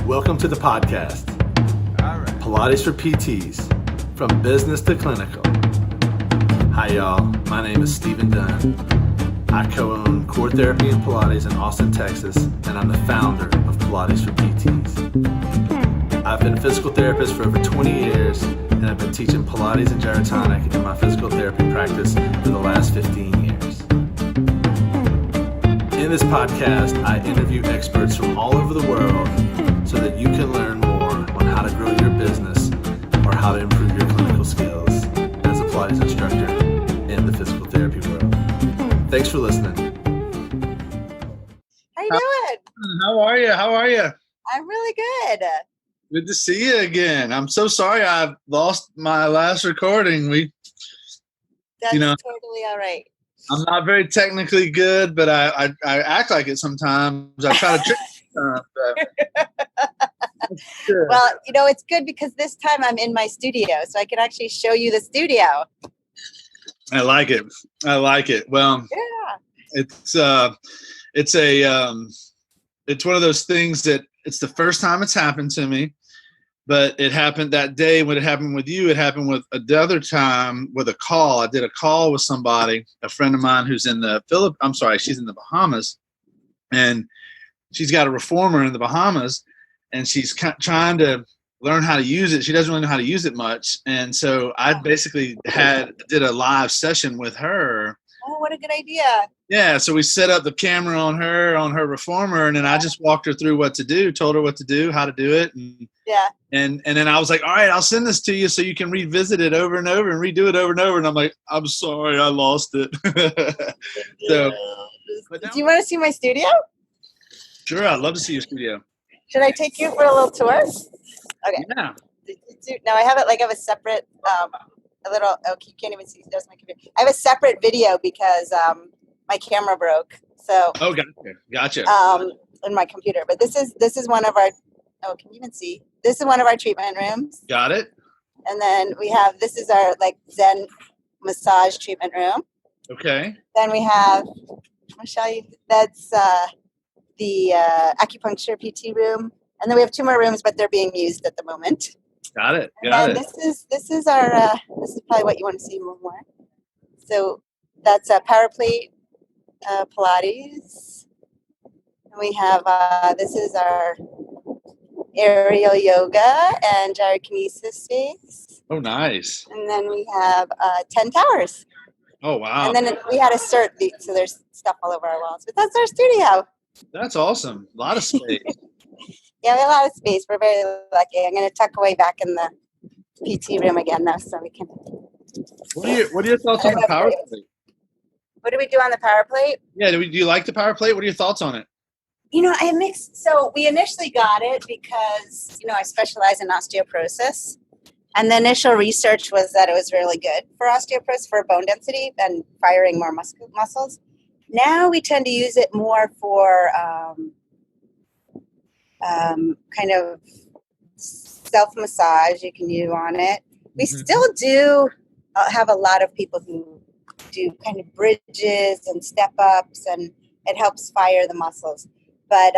Welcome to the podcast, All right. Pilates for PTs, from business to clinical. Hi y'all, my name is Stephen Dunn. I co-own Core Therapy and Pilates in Austin, Texas, and I'm the founder of Pilates for PTs. I've been a physical therapist for over 20 years, and I've been teaching Pilates and gyrotonic in my physical therapy practice for the last 15 years. In this podcast, I interview experts from all over the world so that you can learn more on how to grow your business or how to improve your clinical skills as a Pilates instructor in the physical therapy world. Thanks for listening. How you doing? How are you? How are you? I'm really good. Good to see you again. I'm so sorry I lost my last recording. That's totally all right. I'm not very technically good, but I act like it sometimes. I try to trick myself. Well, it's good because this time I'm in my studio, so I can actually show you the studio. I like it. Well, Yeah. it's one of those things that it's the first time it's happened to me, but it happened that day when it happened with you. It happened with another time with a call. I did a call with somebody, a friend of mine who's in she's in the Bahamas, and she's got a reformer in the Bahamas, and she's trying to learn how to use it. She doesn't really know how to use it much. And so I basically did a live session with her. Oh, what a good idea. Yeah, so we set up the camera on her reformer, and then I just walked her through what to do, told her what to do, how to do it. And then I was like, all right, I'll send this to you so you can revisit it over and over and redo it over and over. And I'm like, I'm sorry, I lost it. Do you want to see my studio? Sure, I'd love to see your studio. Should I take you for a little tour? Okay. Yeah. No, I have it I have a separate, you can't even see. There's my computer. I have a separate video because my camera broke. So. Oh, gotcha. In my computer, but this is one of our. Oh, can you even see? This is one of our treatment rooms. Got it. And then this is our Zen massage treatment room. Okay. Then we have, I'll show you. That's the acupuncture PT room. And then we have two more rooms, but they're being used at the moment. Got it. This is our. This is probably what you want to see more. So that's a Powerplay Pilates. And we have this is our aerial yoga and gyro kinesis space. Oh, nice. And then we have 10 towers. Oh, wow. And then we had a cert, so there's stuff all over our walls. But that's our studio. That's awesome. A lot of space. Yeah, we have a lot of space. We're very lucky. I'm going to tuck away back in the PT room again, though, so we can. What are your thoughts on the power plate? What do we do on the power plate? Yeah, do you like the power plate? What are your thoughts on it? I mixed. So we initially got it because, I specialize in osteoporosis. And the initial research was that it was really good for osteoporosis, for bone density and firing more muscles. Now we tend to use it more for kind of self-massage you can do on it. We still do have a lot of people who do kind of bridges and step-ups, and it helps fire the muscles. But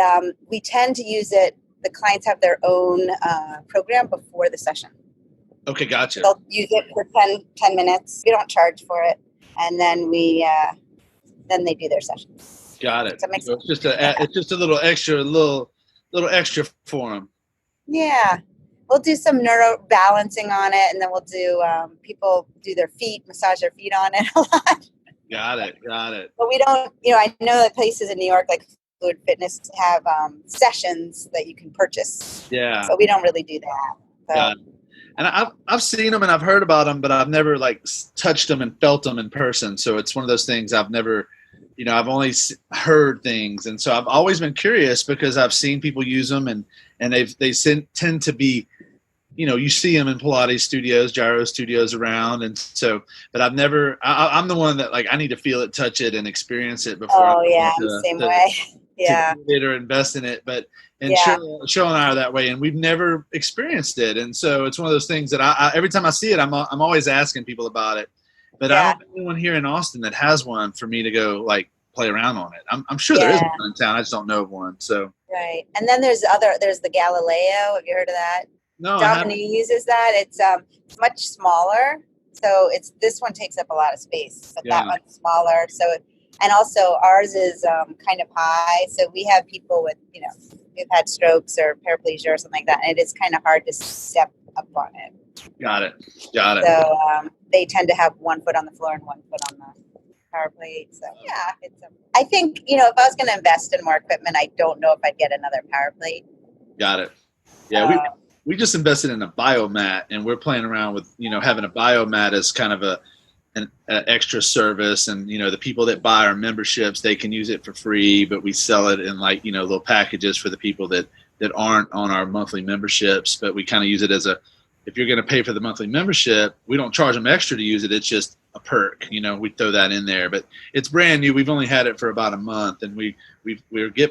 we tend to use it, the clients have their own program before the session. Okay, gotcha. They'll use it for 10 minutes. We don't charge for it. And then then they do their session. Got it. So it's just a little extra for them. Yeah. We'll do some neuro balancing on it, and then we'll do people do their feet, massage their feet on it a lot. Got it. But we don't, I know that places in New York like Fluid Fitness have sessions that you can purchase. Yeah. So we don't really do that. So. Got it. And I've seen them and I've heard about them, but I've never touched them and felt them in person. So it's one of those things I've never, I've only heard things. And so I've always been curious because I've seen people use them and they tend to be, you see them in Pilates studios, gyro studios around. And so, but I'm the one that I need to feel it, touch it, and experience it before. Oh, yeah, same way. Yeah. To get it or invest in it. But Cheryl and I are that way, and we've never experienced it. And so it's one of those things that I every time I see it, I'm always asking people about it. But I don't know anyone here in Austin that has one for me to go play around on it. I'm sure there is one in town. I just don't know of one. So Right. And then there's the Galileo. Have you heard of that? No, I haven't. Dominique uses that. It's much smaller. So this one takes up a lot of space, but that Yeah. one's smaller. So, and also ours is kind of high. So we have people with, who've had strokes or paraplegia or something like that. And it is kind of hard to step up on it. Got it. So they tend to have one foot on the floor and one foot on the power plate. So yeah, I think, if I was going to invest in more equipment, I don't know if I'd get another power plate. Got it. Yeah. We just invested in a biomat, and we're playing around with, having a biomat as kind of an extra service. And, the people that buy our memberships, they can use it for free, but we sell it in little packages for the people that aren't on our monthly memberships. But we kind of use it as if you're going to pay for the monthly membership, we don't charge them extra to use it. It's just a perk, we throw that in there, but it's brand new. We've only had it for about a month, and we're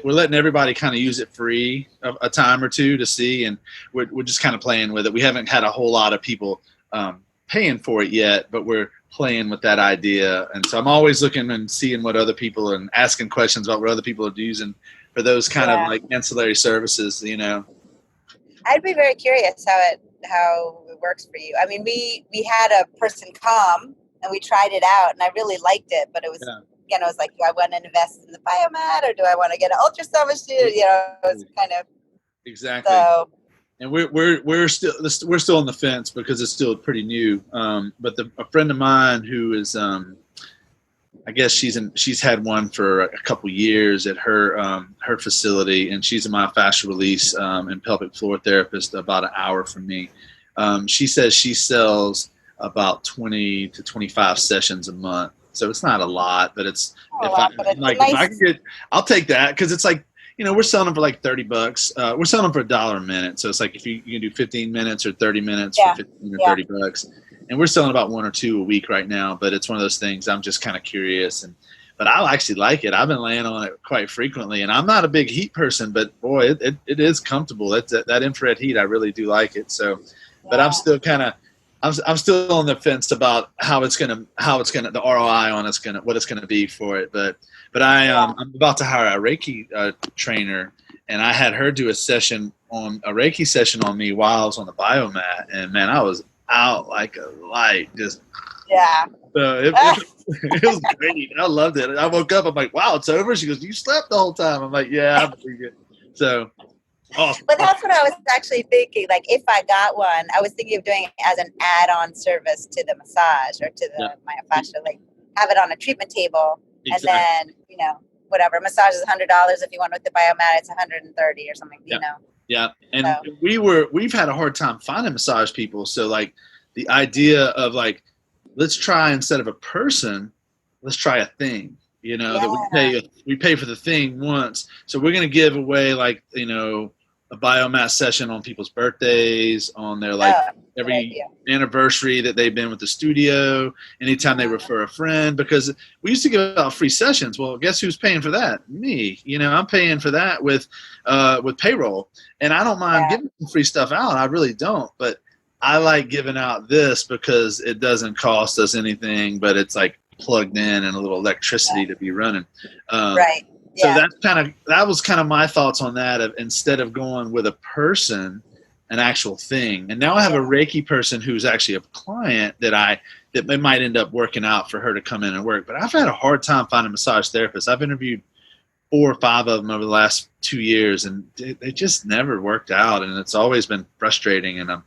letting everybody kind of use it free a time or two to see. And we're just kind of playing with it. We haven't had a whole lot of people paying for it yet, but we're playing with that idea. And so I'm always looking and seeing what other people and asking questions about what other people are using for those kind of like ancillary services, I'd be very curious how it works for you. I mean, we had a person come and we tried it out, and I really liked it, but it was again, I was like, do I want to invest in the biomat or do I want to get an ultrasound machine? It was kind of exactly. So, and we're still on the fence because it's still pretty new. But a friend of mine who is I guess she's had one for a couple years at her facility, and she's a myofascial release and pelvic floor therapist about an hour from me. She says she sells about 20 to 25 sessions a month. So it's not a lot, but if I can get, I'll take that, because it's like, we're selling them for like $30. We're selling them for $1 a minute. So it's like if you can do 15 minutes or 30 minutes for 15 or $30. And we're selling about 1 or 2 a week right now, but it's one of those things I'm just kind of curious. But I actually like it. I've been laying on it quite frequently, and I'm not a big heat person, but boy, it is comfortable. That infrared heat, I really do like it. So, but I'm still I'm still on the fence about how it's gonna the ROI on what it's gonna be for it. But I'm about to hire a Reiki trainer, and I had her do a Reiki session on me while I was on the biomat, and man, I was out like a light. Just so it was great. I loved it. I woke up, I'm like, wow, it's over. She goes, you slept the whole time. I'm like, yeah, I'm pretty good. So awesome. But that's what I was actually thinking. Like, if I got one, I was thinking of doing it as an add-on service to the massage or to the myofascial. Like, have it on a treatment table, and then whatever. Massage is $100. If you want with the biomat, it's $130 or something. Yeah, and we've had a hard time finding massage people. So like the idea of like, let's try, instead of a person, let's try a thing. That we pay for the thing once. So we're gonna give away like a biomat session on people's birthdays, on their every anniversary that they've been with the studio, anytime they refer a friend, because we used to give out free sessions. Well, guess who's paying for that? Me. I'm paying for that with payroll, and I don't mind giving some free stuff out. I really don't, but I like giving out this because it doesn't cost us anything, but it's like plugged in and a little electricity to be running. Right. So that was kind of my thoughts on that, of instead of going with a person, an actual thing. And now I have a Reiki person who's actually a client that might end up working out for her to come in and work. But I've had a hard time finding massage therapists. I've interviewed 4 or 5 of them over the last 2 years, and they just never worked out. And it's always been frustrating. And I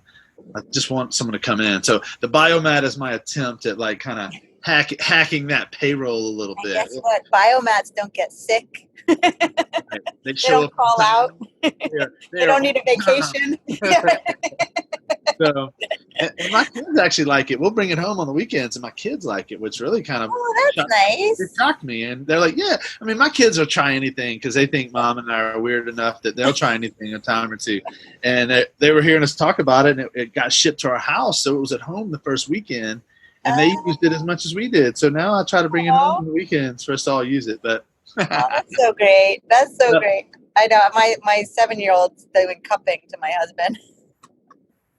just want someone to come in. So the biomat is my attempt at like kind of hacking that payroll a little bit. Guess what? Biomats don't get sick. They don't call out. They don't need a vacation. So, and my kids actually like it. We'll bring it home on the weekends, and my kids like it, which really kind of nice. It shocked me, and they're like, "Yeah." I mean, my kids will try anything because they think Mom and I are weird enough that they'll try anything a time or two. And they were hearing us talk about it, and it got shipped to our house, so it was at home the first weekend, and they used it as much as we did. So now I try to bring it home on the weekends for us to all use it. But that's so great. That's so great. I know my 7-year-old's doing cupping to my husband.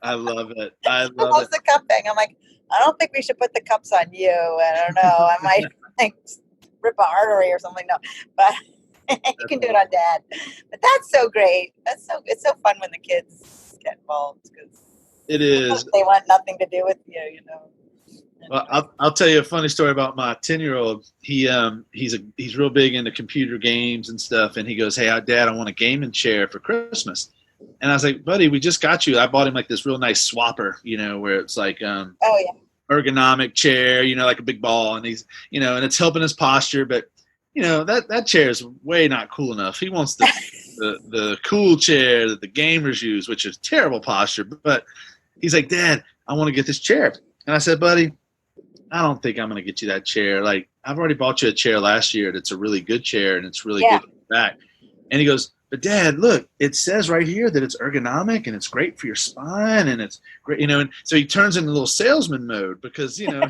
I love it. I love the cupping. I'm like, I don't think we should put the cups on you. I don't know. I might rip an artery or something. No, but You can do it on dad. But that's so great. It's so fun when the kids get involved because It is. they want nothing to do with you, you know. Well, I'll tell you a funny story about my 10-year-old. He's real big into computer games and stuff, and he goes, "Hey, Dad, I want a gaming chair for Christmas." And I was like, "Buddy, we just got you." I bought him like this real nice swapper, you know, where it's like oh yeah, ergonomic chair, you know, like a big ball, and he's, you know, and it's helping his posture, but you know that chair is way not cool enough. He wants the cool chair that the gamers use, which is terrible posture. But he's like, "Dad, I want to get this chair," and I said, "Buddy, I don't think I'm going to get you that chair. Like, I've already bought you a chair last year that's a really good chair and it's really good for your back." And he goes, "But Dad, look, it says right here that it's ergonomic and it's great for your spine and it's great," you know. And so he turns into a little salesman mode because, you know,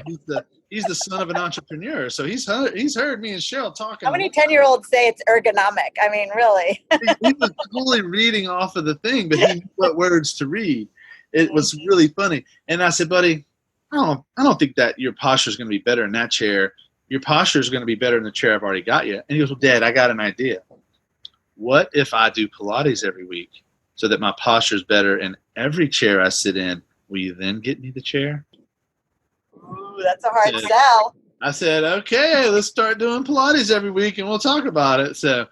he's the son of an entrepreneur. So he's heard me and Cheryl talking. How many 10-year-olds say it's ergonomic? I mean, really? He was totally reading off of the thing, but he knew what words to read. It was really funny. And I said, "Buddy, I don't think that your posture is going to be better in that chair. Your posture is going to be better in the chair I've already got you." And he goes, "Well, Dad, I got an idea. What if I do Pilates every week so that my posture is better in every chair I sit in? Will you then get me the chair?" Ooh, that's a hard sell. I said, "Okay, let's start doing Pilates every week and we'll talk about it." So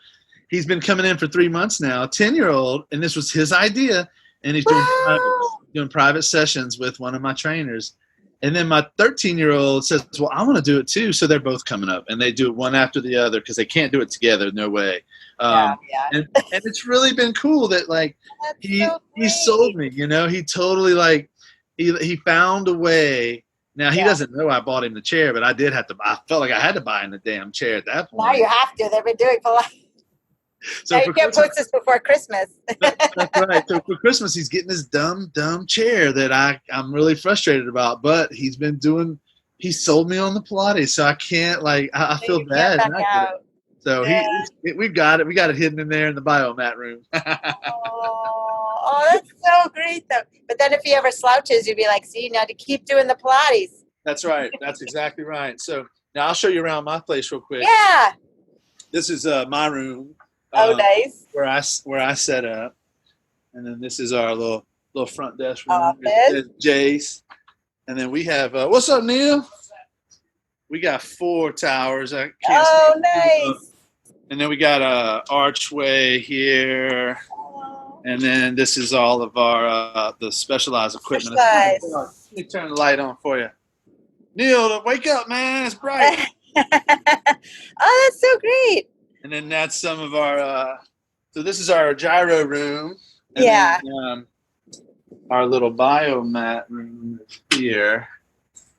he's been coming in for 3 months now, 10-year-old, and this was his idea. And he's doing private sessions with one of my trainers. And then my 13-year-old says, "Well, I want to do it too." So they're both coming up, and they do it one after the other because they can't do it together. No way. And it's really been cool that like he sold me. You know, he totally like he found a way. Now he doesn't know I bought him the chair, but I did have to. I felt like I had to buy him the damn chair at that point. Now you have to. They've been doing Pilates. So you can't post this before Christmas. That's right. So for Christmas, he's getting this dumb chair that I'm really frustrated about. But he sold me on the Pilates, so I can't I feel bad. So we've got it. We got it hidden in there in the biomat room. Oh, that's so great though. But then if he ever slouches, you'd be like, "See, now to keep doing the Pilates." That's right. That's exactly right. So now I'll show you around my place real quick. Yeah. This is my room. Oh, nice. Where I set up, and then this is our little front desk room. There's Jace, and then we have what's up, Neil? We got 4 towers. Nice. And then we got a archway here, and then this is all of our the specialized equipment. Let me turn the light on for you, Neil. Wake up, man! It's bright. Oh, that's so great. And then that's some of our, so this is our gyro room. And then, our little biomat room is here.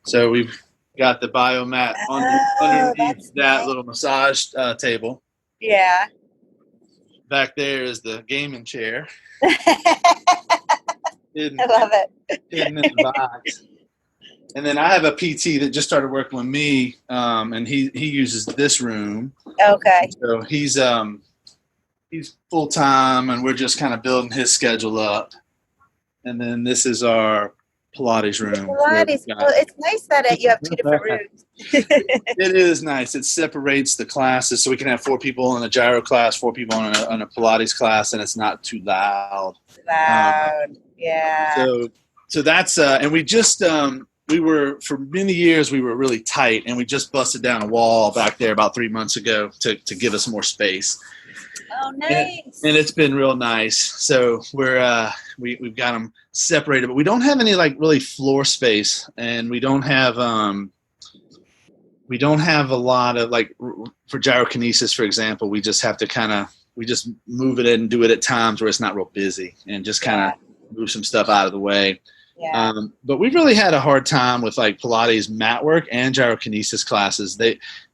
So we've got the biomat underneath that little massage table. Yeah. Back there is the gaming chair. I love it. Hidden in the box. And then I have a PT that just started working with me, and he uses this room. Okay. So he's full time, and we're just kind of building his schedule up. And then this is our Pilates room. Pilates. Well, it's nice that you have 2 different rooms. It is nice. It separates the classes, so we can have 4 people in a gyro class, 4 people in a Pilates class, and it's not too loud. Yeah. So that's and we just. We were, for many years, we were really tight, and we just busted down a wall back there about 3 months ago to give us more space. Oh, nice. And it's been real nice. So we've got them separated, but we don't have any really floor space, and we don't have a lot of for gyrokinesis, for example. We just have to we just move it in and do it at times where it's not real busy, and just kind of move some stuff out of the way. Yeah. But we've really had a hard time with Pilates mat work and gyrokinesis classes.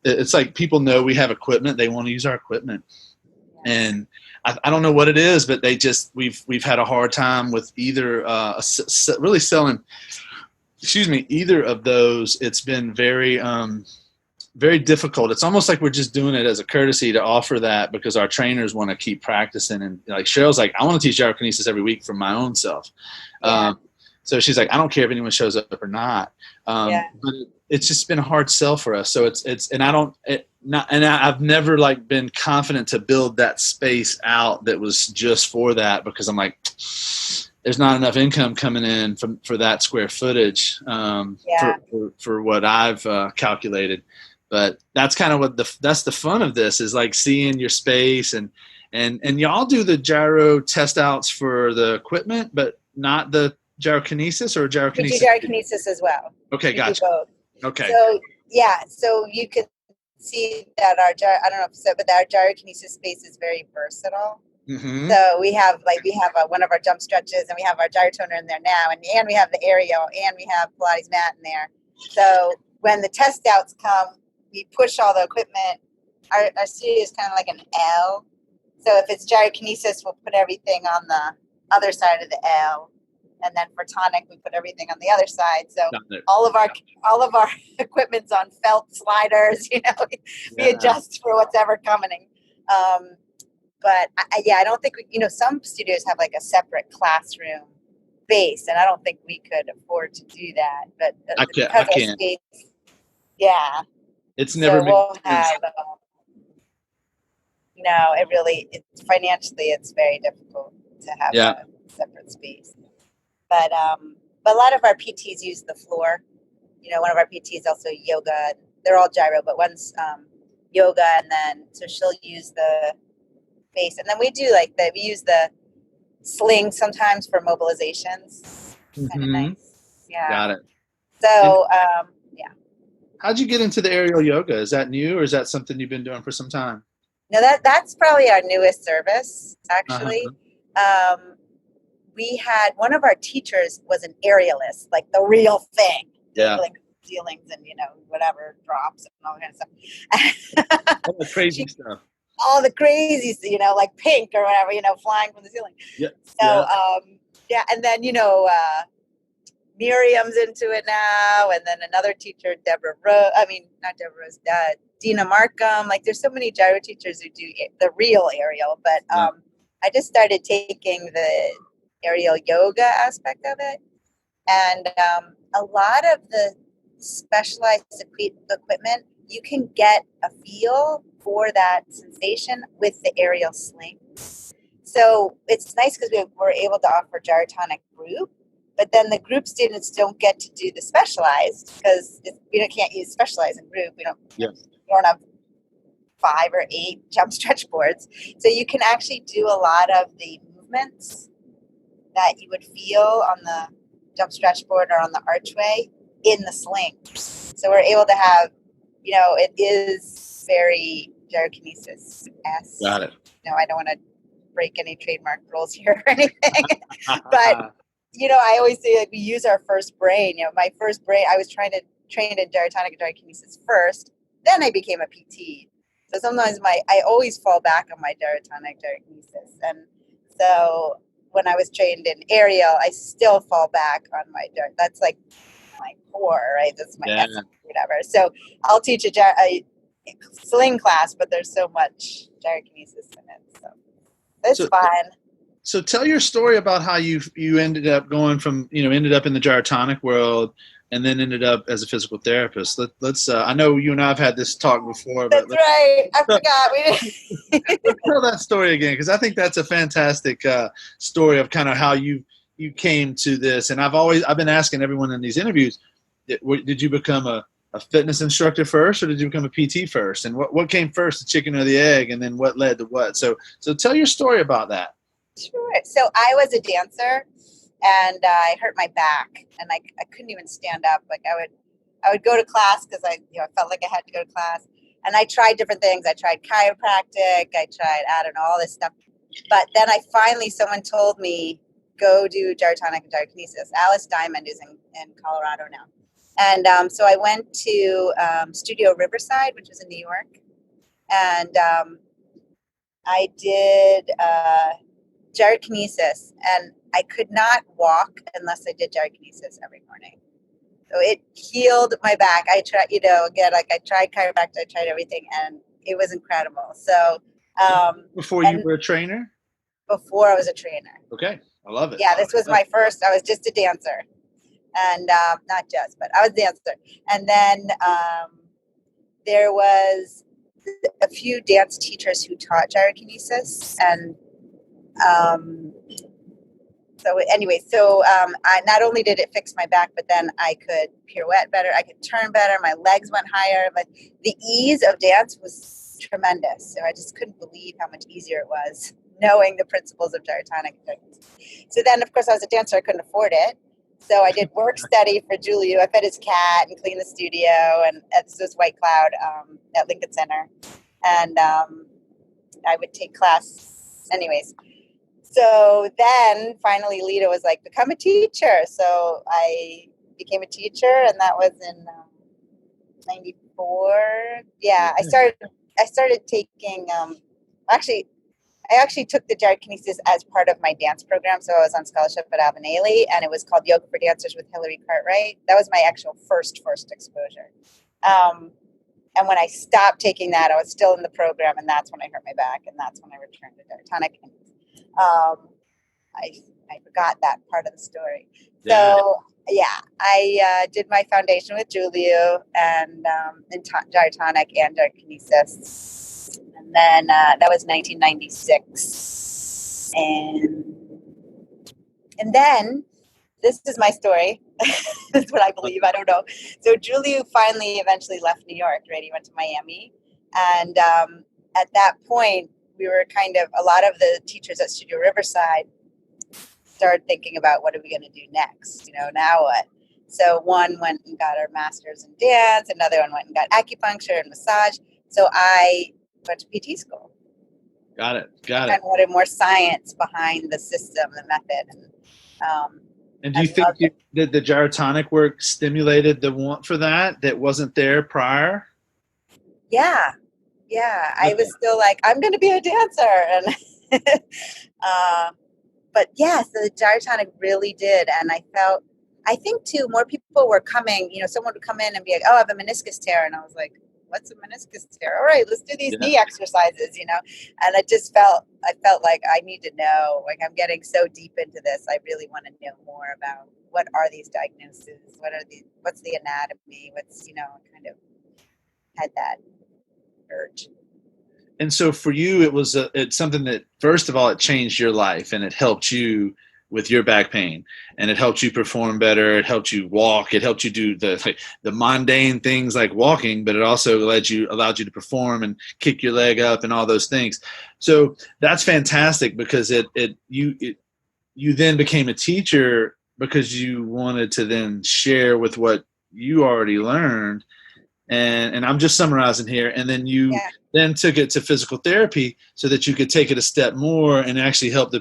It's like people know we have equipment, they want to use our equipment, and I don't know what it is, but we've had a hard time with either really selling. Excuse me, either of those. It's been very very difficult. It's almost like we're just doing it as a courtesy to offer that because our trainers want to keep practicing, and Cheryl's like, "I want to teach gyrokinesis every week for my own self." Yeah. So she's like, "I don't care if anyone shows up or not." But it's just been a hard sell for us. So it's and I've never like been confident to build that space out that was just for that, because I'm like, there's not enough income coming in for that square footage for what I've calculated. But that's kind of that's the fun of this, is like seeing your space, and y'all do the gyro test outs for the equipment, but not the gyrokinesis, or gyrokinesis? We do gyrokinesis as well. Okay, gotcha. Both. Okay. So so you can see that our gyrokinesis space is very versatile. Mm-hmm. So we have one of our jump stretches, and we have our gyro toner in there now, and we have the aerial, and we have Pilates mat in there. So when the test outs come, we push all the equipment. Our studio is kind of like an L. So if it's gyrokinesis, we'll put everything on the other side of the L, and then for tonic, we put everything on the other side. So all of our equipment's on felt sliders. We adjust for what's ever coming. But I don't think some studios have like a separate classroom base, and I don't think we could afford to do that. But I can't. Space, it's never been. We'll have, financially it's very difficult to have a separate space. But a lot of our PTs use the floor. One of our PTs also yoga. They're all gyro, but one's yoga, and then so she'll use the base, and then we use the sling sometimes for mobilizations. Kind of nice. Yeah. Got it. So how'd you get into the aerial yoga? Is that new, or is that something you've been doing for some time? No, that's probably our newest service, actually. We had one of our teachers was an aerialist, like the real thing. Like ceilings and whatever drops and all that kind of stuff. All the crazy stuff. All the crazy, like pink or whatever, flying from the ceiling. Yeah. So and then Miriam's into it now, and then another teacher, Dina Markham. Like, there's so many gyro teachers who do the real aerial, but I just started taking the aerial yoga aspect of it, and a lot of the specialized equipment, you can get a feel for that sensation with the aerial sling. So it's nice because we're able to offer gyrotonic group, but then the group students don't get to do the specialized because we can't use specialized in group. We don't have 5 or 8 jump stretch boards. So you can actually do a lot of the movements that you would feel on the jump stretch board or on the archway in the sling. So we're able to have, it is very gyrokinesis-esque. Got it. I don't want to break any trademark rules here or anything. But, I always say, like, we use our first brain. My first brain, I was trying to train in gyrotonic and gyrokinesis first. Then I became a PT. So sometimes I always fall back on my gyrokinesis. And so when I was trained in aerial, I still fall back on my that's like my core, right? That's my essence, whatever. So I'll teach a sling class, but there's so much gyrokinesis in it. So it's fun. So tell your story about how you ended up going from, ended up in the gyrotonic world and then ended up as a physical therapist. Let's I know you and I have had this talk before. That's right. I forgot. Let's tell that story again, because I think that's a fantastic story of kind of how you came to this. And I've been asking everyone in these interviews, did you become a fitness instructor first, or did you become a PT first? And what came first, the chicken or the egg, and then what led to what? So tell your story about that. Sure. So I was a dancer, and I hurt my back, and I couldn't even stand up. Like, I would go to class because I felt like I had to go to class, and I tried different things. I tried chiropractic. I tried, all this stuff. But then someone told me, go do gyrotonic and gyrokinesis. Alice Diamond is in Colorado now. And so I went to Studio Riverside, which was in New York, and I did gyrokinesis, and I could not walk unless I did gyrokinesis every morning. So it healed my back. I tried, I tried chiropractic, I tried everything, and it was incredible. So before you were a trainer? Before I was a trainer. Okay, I love it. Yeah, this was my first. I was just a dancer, and not just, but I was a dancer. And then there was a few dance teachers who taught gyrokinesis, and I not only did it fix my back, but then I could pirouette better, I could turn better, my legs went higher, but the ease of dance was tremendous. So I just couldn't believe how much easier it was knowing the principles of gyrotonic. So then, of course, I was a dancer, I couldn't afford it. So I did work study for Julio. I fed his cat and cleaned the studio, and this was White Cloud at Lincoln Center. And I would take class anyways. So then finally Lita was like, become a teacher. So I became a teacher, and that was in 94. Yeah, I started taking, I actually took the gyrokinesis as part of my dance program. So I was on scholarship at Alvin Ailey, and it was called Yoga for Dancers with Hillary Cartwright. That was my actual first exposure. And when I stopped taking that, I was still in the program, and that's when I hurt my back, and that's when I returned to gyrotonic. I forgot that part of the story. Yeah. So yeah, I did my foundation with Julio and in gyrotonic and gyrokinesis, and then that was 1996, and then this is my story. This is what I believe. I don't know. So Julio finally eventually left New York, right? He went to Miami. And at that point, we were a lot of the teachers at Studio Riverside started thinking about, what are we going to do next? Now what? So one went and got her master's in dance. Another one went and got acupuncture and massage. So I went to PT school. Got it. And wanted more science behind the system, the method. And do you think that the gyrotonic work stimulated the want for that wasn't there prior? Yeah. I was still like, I'm going to be a dancer. And but yeah, so the gyrotonic really did. And I think too, more people were coming, someone would come in and be like, oh, I have a meniscus tear. And I was like, what's a meniscus tear? All right, let's do these knee exercises, And I felt like I need to know, like, I'm getting so deep into this. I really want to know more about what are these diagnoses? What's the anatomy? Kind of had that urge. And so for you, it's something that, first of all, it changed your life, and it helped you with your back pain, and it helped you perform better. It helped you walk. It helped you do the mundane things like walking, but it also allowed you to perform and kick your leg up and all those things. So that's fantastic, because you then became a teacher because you wanted to then share with what you already learned. And I'm just summarizing here. And then you then took it to physical therapy so that you could take it a step more and actually help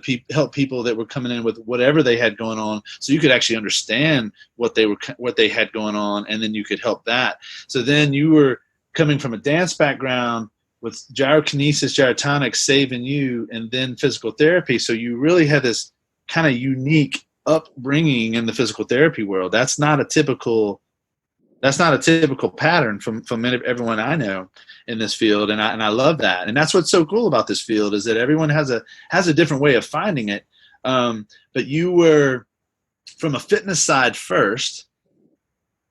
people that were coming in with whatever they had going on, so you could actually understand what they had going on, and then you could help that. So then you were coming from a dance background with gyrokinesis, gyrotonics saving you, and then physical therapy. So you really had this kind of unique upbringing in the physical therapy world. That's not a typical pattern from everyone I know in this field, and I love that. And that's what's so cool about this field, is that everyone has a different way of finding it. But you were from a fitness side first,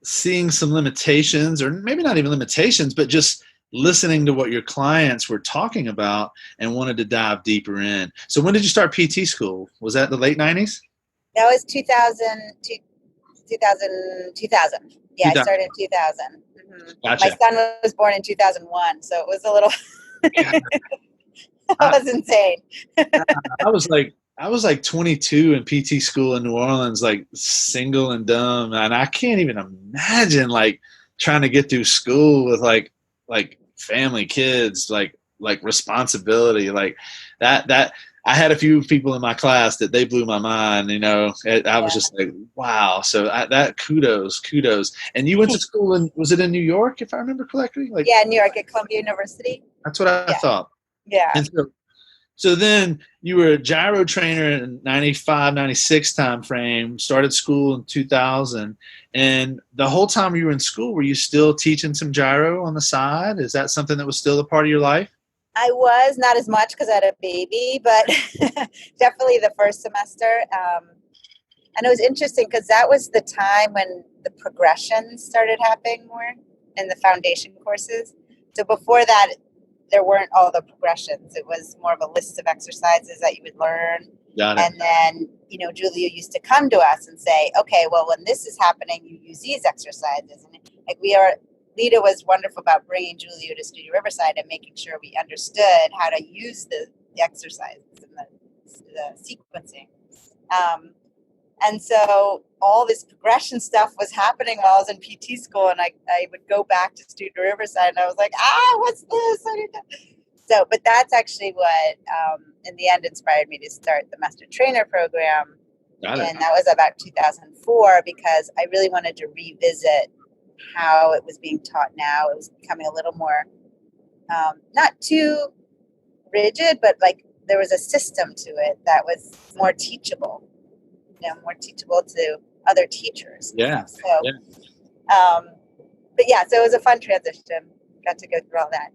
seeing some limitations, or maybe not even limitations, but just listening to what your clients were talking about and wanted to dive deeper in. So when did you start PT school? Was that the late 90s? That was 2000. Yeah, 2000. I started in 2000. Mm-hmm. Gotcha. My son was born in 2001, so it was a little. That was insane. I was like 22 in PT school in New Orleans, like single and dumb, and I can't even imagine like trying to get through school with like family, kids, like responsibility, like that. I had a few people in my class that they blew my mind, I was just like, wow. So that kudos. And you went to school was it in New York, if I remember correctly? New York at Columbia University. That's what I thought. Yeah. And so then you were a gyro trainer in 95, 96 time frame, started school in 2000. And the whole time you were in school, were you still teaching some gyro on the side? Is that something that was still a part of your life? I was, not as much because I had a baby, but definitely the first semester. And it was interesting because that was the time when the progressions started happening more in the foundation courses. So before that, there weren't all the progressions. It was more of a list of exercises that you would learn. Got it. And then, Julia used to come to us and say, okay, well, when this is happening, you use these exercises. And Lita was wonderful about bringing Julia to Studio Riverside and making sure we understood how to use the exercises and the sequencing. And so all this progression stuff was happening while I was in PT school, and I would go back to Studio Riverside, and I was like, what's this? But that's actually what, in the end, inspired me to start the Master Trainer program. Got it. And that was about 2004, because I really wanted to revisit how it was being taught now. It was becoming a little more, not too rigid, but like there was a system to it that was more teachable. More teachable to other teachers. Yeah. So, so it was a fun transition. Got to go through all that.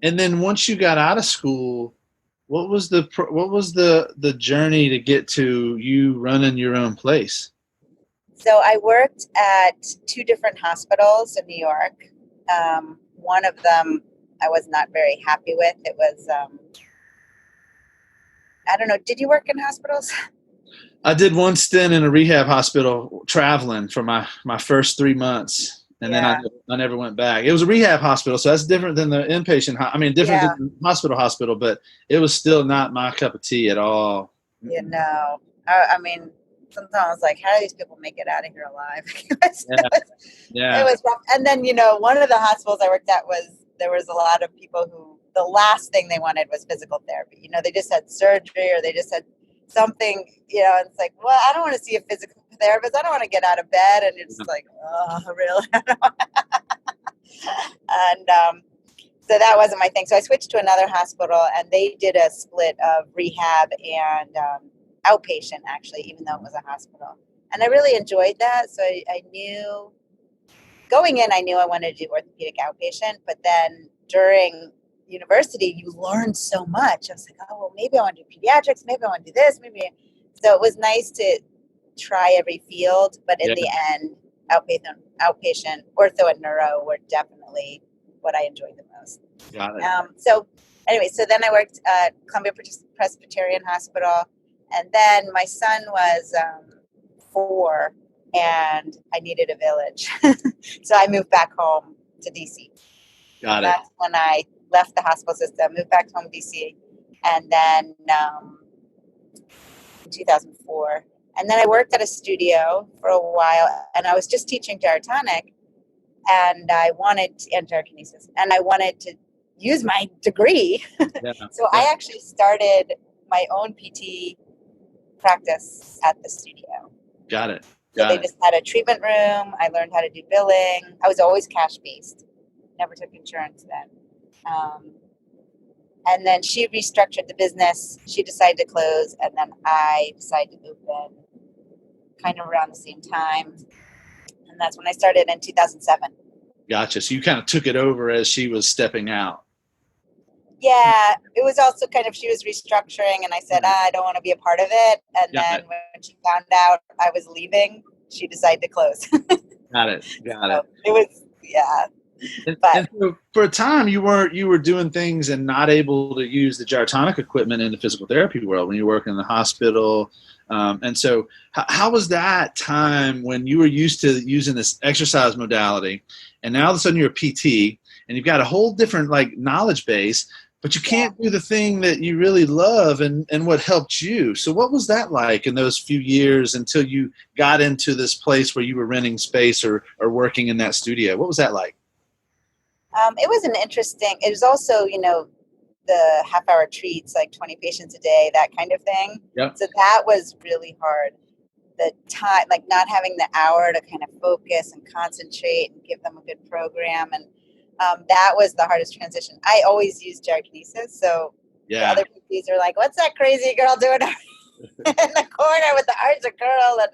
And then once you got out of school, what was the journey to get to you running your own place? So I worked at 2 different hospitals in New York. One of them I was not very happy with. It was, I don't know. Did you work in hospitals? I did one stint in a rehab hospital traveling for my first 3 months, and then I never went back. It was a rehab hospital, so that's different than the inpatient. Than hospital, but it was still not my cup of tea at all. I mean, sometimes I was like, how do these people make it out of here alive? It was rough. And then, one of the hospitals I worked at there was a lot of people who the last thing they wanted was physical therapy. They just had surgery or they just had something, and it's like, well, I don't want to see a physical therapist. I don't want to get out of bed. And it's like, oh, really? And so that wasn't my thing. So I switched to another hospital, and they did a split of rehab and outpatient, actually, even though it was a hospital. And I really enjoyed that. So I knew going in, I knew I wanted to do orthopedic outpatient, but then during university, you learn so much. I was like, oh, well, maybe I want to do pediatrics. Maybe I want to do this. So it was nice to try every field. But in the end, outpatient, ortho, and neuro were definitely what I enjoyed the most. Got it. So then I worked at Columbia Presbyterian Hospital. And then my son was 4, and I needed a village. So I moved back home to DC. Got it. That's when I left the hospital system, moved back home to DC, and then in 2004. And then I worked at a studio for a while, and I was just teaching gyrotonic, and gyrokinesis, and I wanted to use my degree. So I actually started my own PT practice at the studio. Got it. They just had a treatment room. I learned how to do billing. I was always cash-based. Never took insurance then. And then she restructured the business. She decided to close, and then I decided to open kind of around the same time. And that's when I started in 2007. Gotcha. So you kind of took it over as she was stepping out. Yeah, it was also kind of, she was restructuring, and I said, I don't want to be a part of it. And then when she found out I was leaving, she decided to close. Got it. It was, And so for a time, you were doing things and not able to use the gyrotonic equipment in the physical therapy world when you were working in the hospital. And so how was that time when you were used to using this exercise modality, and now all of a sudden you're a PT and you've got a whole different knowledge base, but you can't do the thing that you really love and what helped you. So what was that like in those few years until you got into this place where you were renting space or working in that studio? What was that like? It was it was also, the half-hour treats, like 20 patients a day, that kind of thing. Yep. So that was really hard. The time, like not having the hour to kind of focus and concentrate and give them a good program. And that was the hardest transition. I always used gyrokinesis. So the other PTs are like, what's that crazy girl doing in the corner with the archer curl? And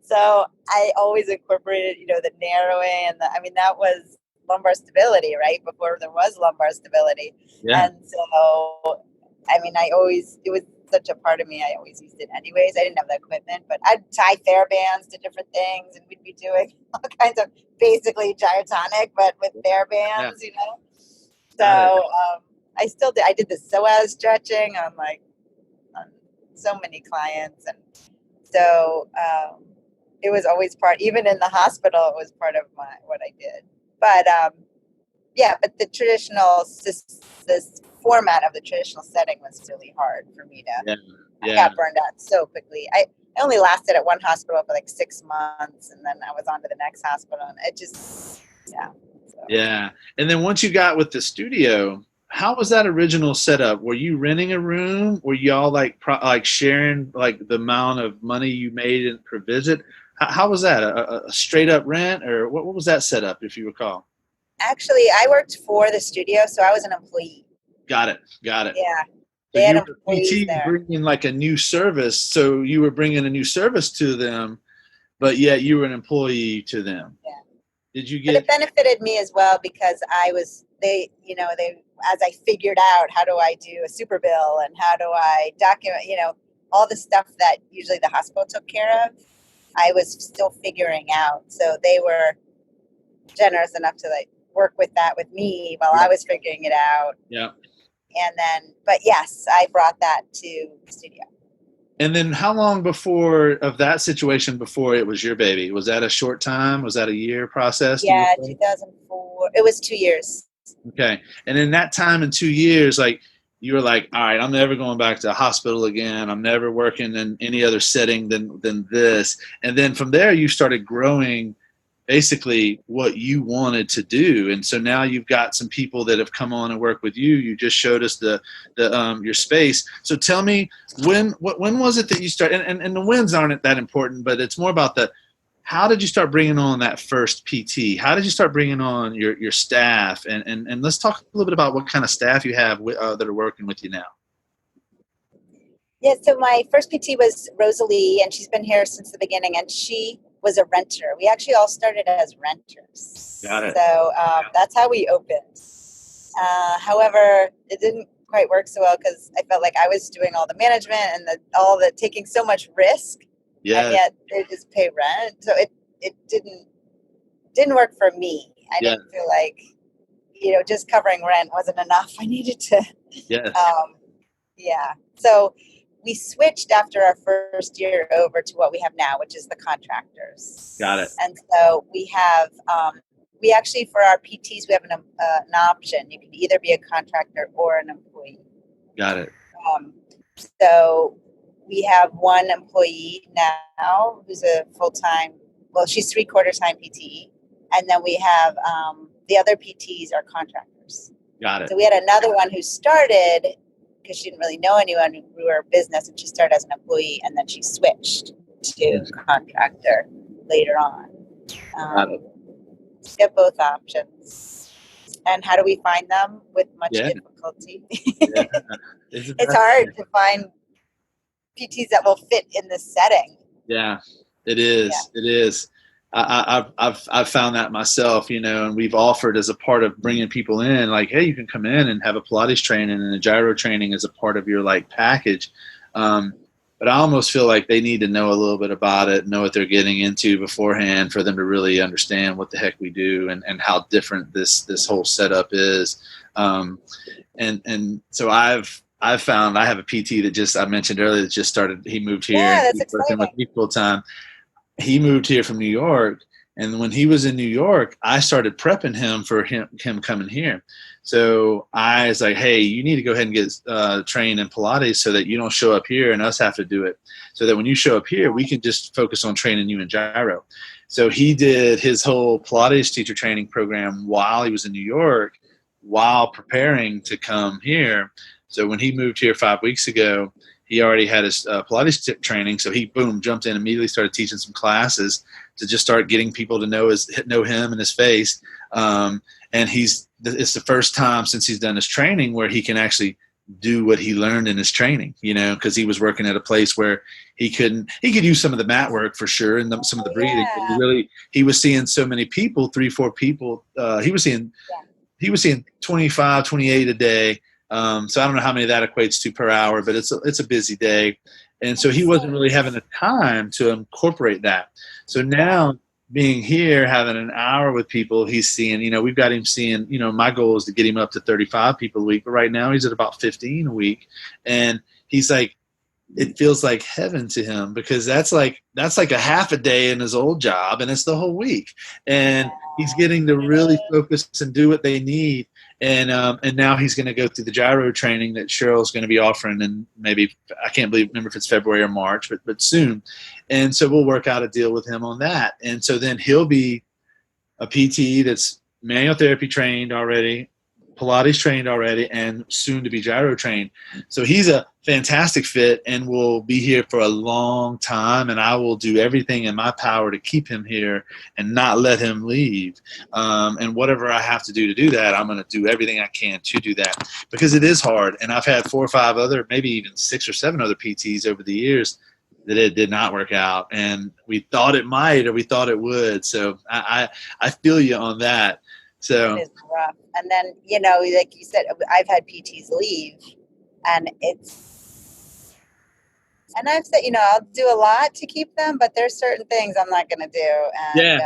so I always incorporated, the narrowing and that was lumbar stability, right? Before there was lumbar stability. Yeah. And so, it was such a part of me. I always used it anyways. I didn't have the equipment, but I'd tie TheraBands to different things, and we'd be doing all kinds of basically gyrotonic, but with TheraBands, So I still did. I did the psoas stretching on so many clients, and so it was always part. Even in the hospital, it was part of what I did. But but the traditional this format of the traditional setting was really hard for me to. I got burned out so quickly. I only lasted at one hospital for like 6 months, and then I was on to the next hospital, and it just Yeah. And then once you got with the studio, how was that original setup? Were you renting a room? Were y'all like sharing like the amount of money you made per visit? How was that? A straight up rent, or what was that setup, if you recall? Actually, I worked for the studio, so I was an employee. Got it. Yeah. So They had you were employees PT there. bringing like a new service. So you were bringing a new service to them, but yet you were an employee to them. Yeah. Did you But get? it benefited me as well because as I figured out how do I do a super bill and how do I document, all the stuff that usually the hospital took care of, I was still figuring out. So they were generous enough to work with that with me while I was figuring it out. Yeah. And then, but yes, I brought that to the studio. And then how long before of that situation before it was your baby? Was that a short time? Was that a year process? Yeah, 2004. It was 2 years. Okay. And in that time in 2 years, like you were like, all right, I'm never going back to the hospital again. I'm never working in any other setting than this. And then from there, you started growing basically what you wanted to do. And so now you've got some people that have come on and work with you. You just showed us the your space. So tell me when was it that you started, and the wins aren't that important, but it's more about how did you start bringing on that first PT? How did you start bringing on your staff? And let's talk a little bit about what kind of staff you have that are working with you now. Yeah, so my first PT was Rosalie, and she's been here since the beginning, and she was a renter. We actually all started as renters. Got it. So that's how we opened. However, it didn't quite work so well because I felt like I was doing all the management and all the taking so much risk. Yeah. And yet they just pay rent. So it didn't work for me. I didn't feel like, just covering rent wasn't enough. I needed to. Yes. So we switched after our first year over to what we have now, which is the contractors. Got it. And so we have, we actually, for our PTs, we have an option. You can either be a contractor or an employee. Got it. So we have one employee now who's a full-time, she's 3/4 time PT. And then we have the other PTs are contractors. Got it. So we had another one who started because she didn't really know anyone who grew her business, and she started as an employee, and then she switched to contractor later on. Get both options. And how do we find them? With much difficulty. It's hard to find PTs that will fit in this setting. Yeah, it is. Yeah. It is. I've found that myself, and we've offered as a part of bringing people in, like, hey, you can come in and have a Pilates training and a gyro training as a part of your package. But I almost feel like they need to know a little bit about it, know what they're getting into beforehand for them to really understand what the heck we do and how different this whole setup is. And so I've found I have a PT that I mentioned earlier that just started. He moved here. Yeah, that's exciting. Working with me full time. He moved here from New York, and when he was in New York, I started prepping him for him coming here. So I was like, hey, you need to go ahead and get trained in Pilates so that you don't show up here and us have to do it. So that when you show up here, we can just focus on training you in gyro. So he did his whole Pilates teacher training program while he was in New York, while preparing to come here. So when he moved here 5 weeks ago, he already had his Pilates training, so he jumped in immediately, started teaching some classes to just start getting people to know him and his face. And it's the first time since he's done his training where he can actually do what he learned in his training, because he was working at a place where he could use some of the mat work for sure and some of the breathing. Yeah. But he was seeing so many people, 3-4 people. He was seeing 25, 28 a day. So I don't know how many that equates to per hour, but it's a busy day. And so he wasn't really having the time to incorporate that. So now being here, having an hour with people, he's seeing, we've got him seeing, my goal is to get him up to 35 people a week, but right now he's at about 15 a week. And he's like, it feels like heaven to him, because that's like a half a day in his old job, and it's the whole week. And he's getting to really focus and do what they need. And now he's going to go through the gyro training that Cheryl's going to be offering, and maybe, I can't remember if it's February or March, but soon. And so we'll work out a deal with him on that. And so then he'll be a PT that's manual therapy trained already, Pilates trained already, and soon to be gyro trained. So he's a fantastic fit and will be here for a long time, and I will do everything in my power to keep him here and not let him leave. And whatever I have to do that, I'm going to do everything I can to do that, because it is hard. And I've had 4 or 5 other, maybe even 6 or 7 other PTs over the years that it did not work out, and we thought it might, or we thought it would. So I feel you on that. So it is rough. And then, like you said, I've had PTs leave, and I've said, I'll do a lot to keep them, but there's certain things I'm not going to do. And,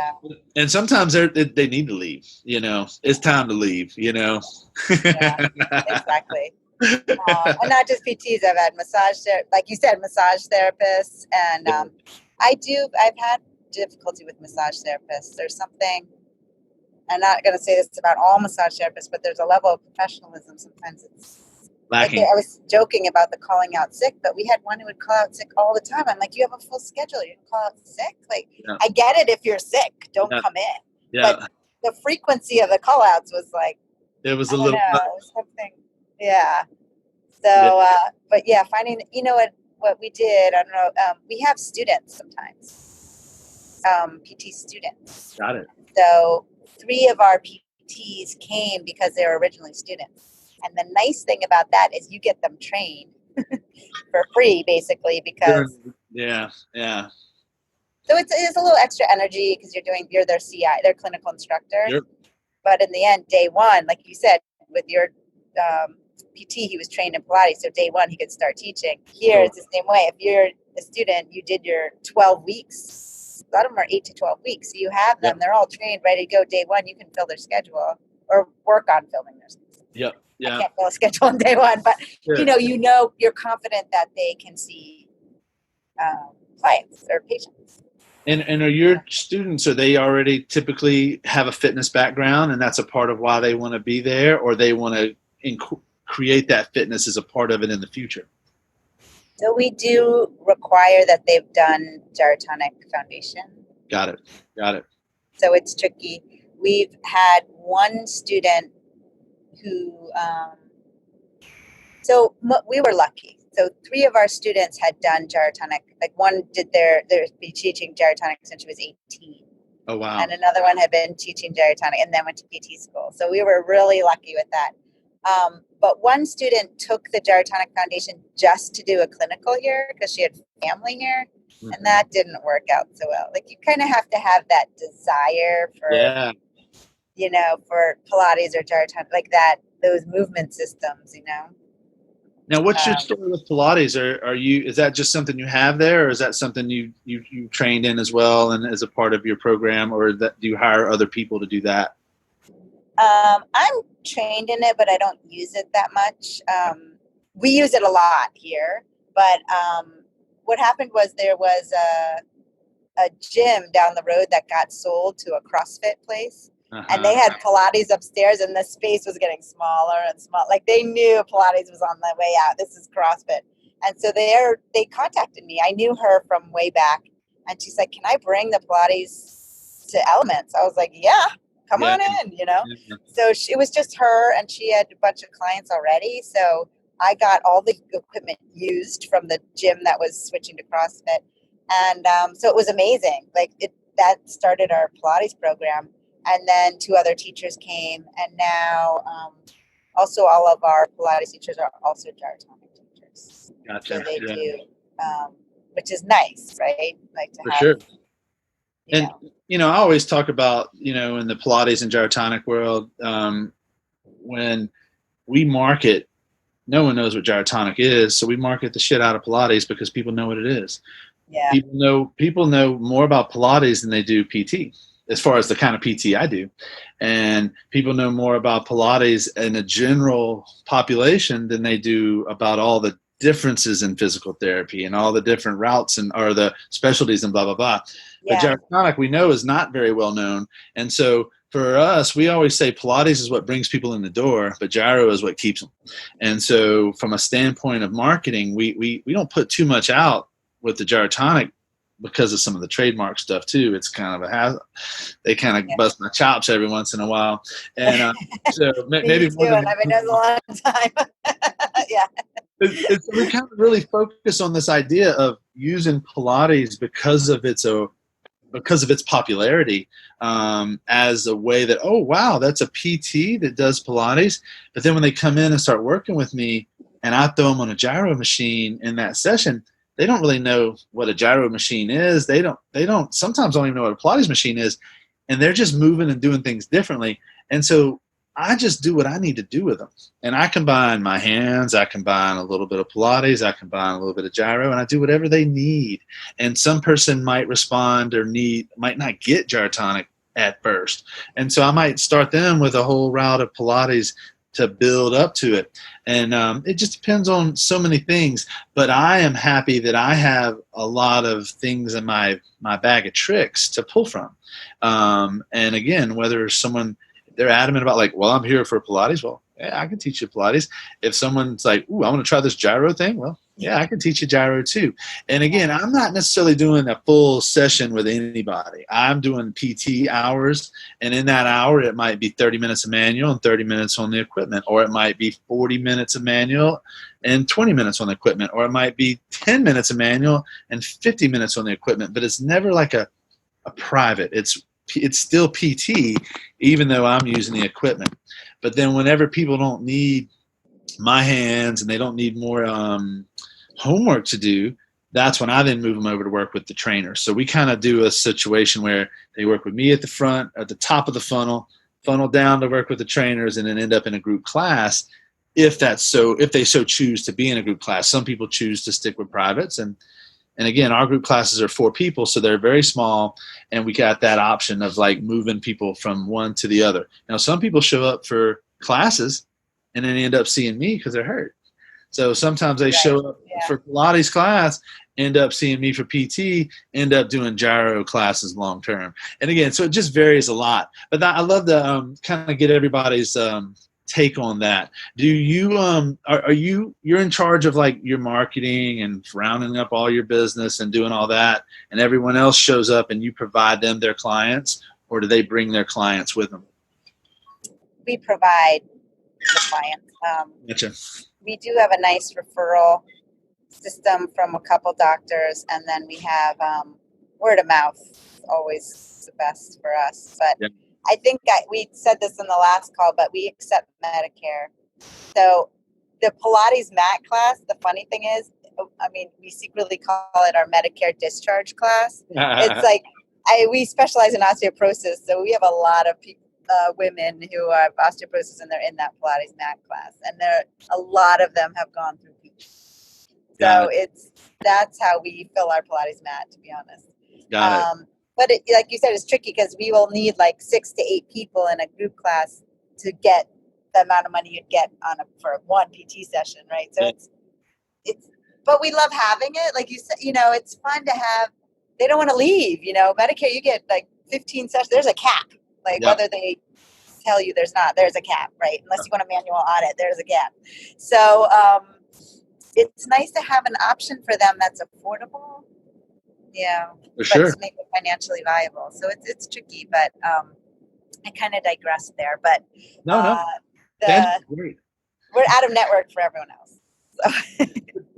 and sometimes they need to leave. It's time to leave. Yeah, exactly. And not just PTs. I've had like you said, massage therapists, and I've had difficulty with massage therapists. There's something. I'm not going to say this about all massage therapists, but there's a level of professionalism sometimes it's lacking. Like I was joking about the calling out sick, but we had one who would call out sick all the time. I'm like, you have a full schedule. You call out sick? Like, I get it if you're sick, don't come in. Yeah. But the frequency of the call outs was like, it was a little something. Yeah. So, but yeah, finding, what we did, I don't know, we have students sometimes, PT students. Got it. So 3 of our PTs came because they were originally students. And the nice thing about that is you get them trained for free, basically, because yeah. So it's a little extra energy because you're their CI, their clinical instructor. Yep. But in the end, day one, like you said, with your PT, he was trained in Pilates, so day one he could start teaching. Here it's the same way. If you're a student, you did your 12 weeks. A lot of them are 8 to 12 weeks. So you have them; they're all trained, ready to go. Day one, you can fill their schedule or work on filming their schedule. Yep. Yeah. I can't fill a schedule on day one, but you're confident that they can see clients or patients. And are your students, are they already typically have a fitness background, and that's a part of why they want to be there, or they want to create that fitness as a part of it in the future? So we do require that they've done gyrotonic foundation. Got it. So it's tricky. We've had one student who, we were lucky. So 3 of our students had done gyrotonic. Like one did be teaching gyrotonic since she was 18. Oh, wow. And another one had been teaching gyrotonic and then went to PT school. So we were really lucky with that. But one student took the gyrotonic foundation just to do a clinical here because she had family here. Mm-hmm. And that didn't work out so well. Like you kind of have to have that desire for, for Pilates or gyrotonic, like that, those movement systems, Now, what's your story with Pilates? Is that just something you have there, or is that something you trained in as well and as a part of your program, or do you hire other people to do that? I'm trained in it, but I don't use it that much. We use it a lot here, but what happened was there was a gym down the road that got sold to a CrossFit place. Uh-huh. And they had Pilates upstairs, and the space was getting smaller and smaller. Like they knew Pilates was on the way out. This is CrossFit. And so they contacted me. I knew her from way back. And she's like, can I bring the Pilates to Elements? I was like, yeah, come on in, Yeah. So it was just her, and she had a bunch of clients already. So I got all the equipment used from the gym that was switching to CrossFit. And so it was amazing. Like that started our Pilates program. And then 2 other teachers came, and now also all of our Pilates teachers are also gyrotonic teachers. Gotcha. So they do, which is nice, right? Like to For have, sure. And I always talk about in the Pilates and gyrotonic world, when we market, no one knows what gyrotonic is, so we market the shit out of Pilates because people know what it is. Yeah. People know more about Pilates than they do PT, as far as the kind of PT I do. And people know more about Pilates in a general population than they do about all the differences in physical therapy and all the different routes or the specialties and blah, blah, blah. But Yeah. gyrotonic, we know, is not very well known. And so for us, we always say Pilates is what brings people in the door, but gyro is what keeps them. And so from a standpoint of marketing, we don't put too much out with the gyrotonic because of some of the trademark stuff too. It's kind of they kind of bust my chops every once in a while. And so maybe too, and I've been doing a long time. Yeah. So we kind of really focus on this idea of using Pilates because of its popularity, as a way that, oh wow, that's a PT that does Pilates. But then when they come in and start working with me, and I throw them on a gyro machine in that session, they don't really know what a gyro machine is. They sometimes don't even know what a Pilates machine is, and they're just moving and doing things differently. And so I just do what I need to do with them. And I combine my hands, I combine a little bit of Pilates, I combine a little bit of gyro, and I do whatever they need. And some person might respond or might not get gyrotonic at first. And so I might start them with a whole route of Pilates to build up to it. And it just depends on so many things. But I am happy that I have a lot of things in my bag of tricks to pull from. And again, whether they're adamant about like, well, I'm here for Pilates. Well, yeah, I can teach you Pilates. If someone's like, ooh, I want to try this gyro thing. Well, yeah, I can teach you gyro too. And again, I'm not necessarily doing a full session with anybody. I'm doing PT hours. And in that hour, it might be 30 minutes of manual and 30 minutes on the equipment. Or it might be 40 minutes of manual and 20 minutes on the equipment. Or it might be 10 minutes of manual and 50 minutes on the equipment. But it's never like a private. It's still PT, even though I'm using the equipment. But then whenever people don't need my hands and they don't need more homework to do, that's when I then move them over to work with the trainer. So we kind of do a situation where they work with me at the front, at the top of the funnel down to work with the trainers, and then end up in a group class if they so choose to be in a group class. Some people choose to stick with privates, and again, our group classes are 4 people, so they're very small, and we got that option of like moving people from one to the other. Now, some people show up for classes and then end up seeing me because they're hurt. So sometimes they show up for Pilates class, end up seeing me for PT, end up doing gyro classes long term. And again, so it just varies a lot. But I love to kind of get everybody's take on that. Do you you're in charge of like your marketing and rounding up all your business and doing all that, and everyone else shows up and you provide them their clients, or do they bring their clients with them? We provide the clients. Gotcha. We do have a nice referral system from a couple doctors, and then we have word of mouth, always the best for us. But I think we said this in the last call, but we accept Medicare. So the Pilates mat class, the funny thing is, I mean, we secretly call it our Medicare discharge class. It's like we specialize in osteoporosis, so we have a lot of people, women who have osteoporosis, and they're in that Pilates mat class, and a lot of them have gone through PT. So that's how we fill our Pilates mat, to be honest. Got it. But like you said, it's tricky because we will need like 6 to 8 people in a group class to get the amount of money you'd get for one PT session, right? So it's but we love having it. Like you said, it's fun to have. They don't want to leave. Medicare, you get like 15 sessions. There's a cap. Whether they tell you there's a cap, right? Unless you want a manual audit, there's a cap. So it's nice to have an option for them that's affordable. Yeah, for sure. But to make it financially viable. So it's tricky, but I kind of digressed there. But That's great. We're out of network for everyone else. So.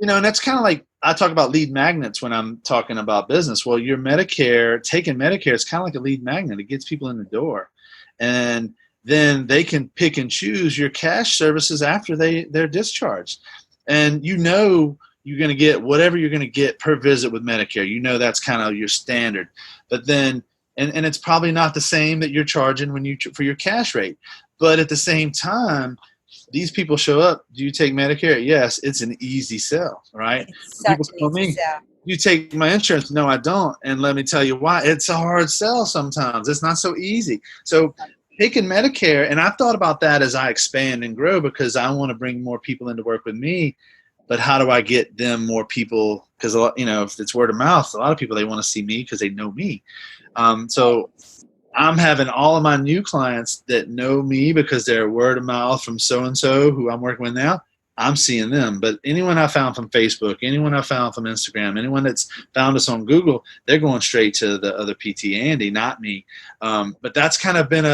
And that's kind of like I talk about lead magnets when I'm talking about business. Well, your taking Medicare is kind of like a lead magnet. It gets people in the door, and then they can pick and choose your cash services after they're discharged, and you're going to get whatever you're going to get per visit with Medicare. That's kind of your standard. But then, and it's probably not the same that you're charging for your cash rate. But at the same time, these people show up. Do you take Medicare? Yes, it's an easy sell, right? It's such an easy sell. you take my insurance? No, I don't. And let me tell you why. It's a hard sell sometimes. It's not so easy. So taking Medicare, and I've thought about that as I expand and grow, because I want to bring more people in to work with me. But how do I get them more people? Because, you know, if it's word of mouth, a lot of people, they want to see me because they know me. So I'm having all of my new clients that know me because they're word of mouth from so-and-so who I'm working with now. I'm seeing them. But anyone I found from Facebook, anyone I found from Instagram, anyone that's found us on Google, they're going straight to the other PT, Andy, not me. But that's kind of been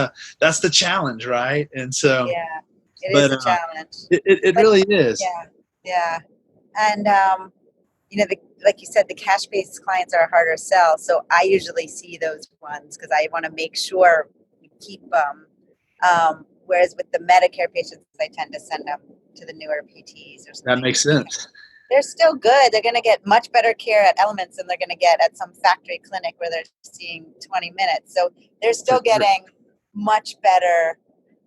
that's the challenge, right? And so, yeah, it is a challenge. It really is. Yeah, yeah. And, you know, like you said, the cash-based clients are a harder sell. So I usually see those ones because I want to make sure we keep them. Whereas with the Medicare patients, I tend to send them to the newer PTs or something. That makes sense. They're still good. They're going to get much better care at Elements than they're going to get at some factory clinic where they're seeing 20 minutes. So they're still getting much better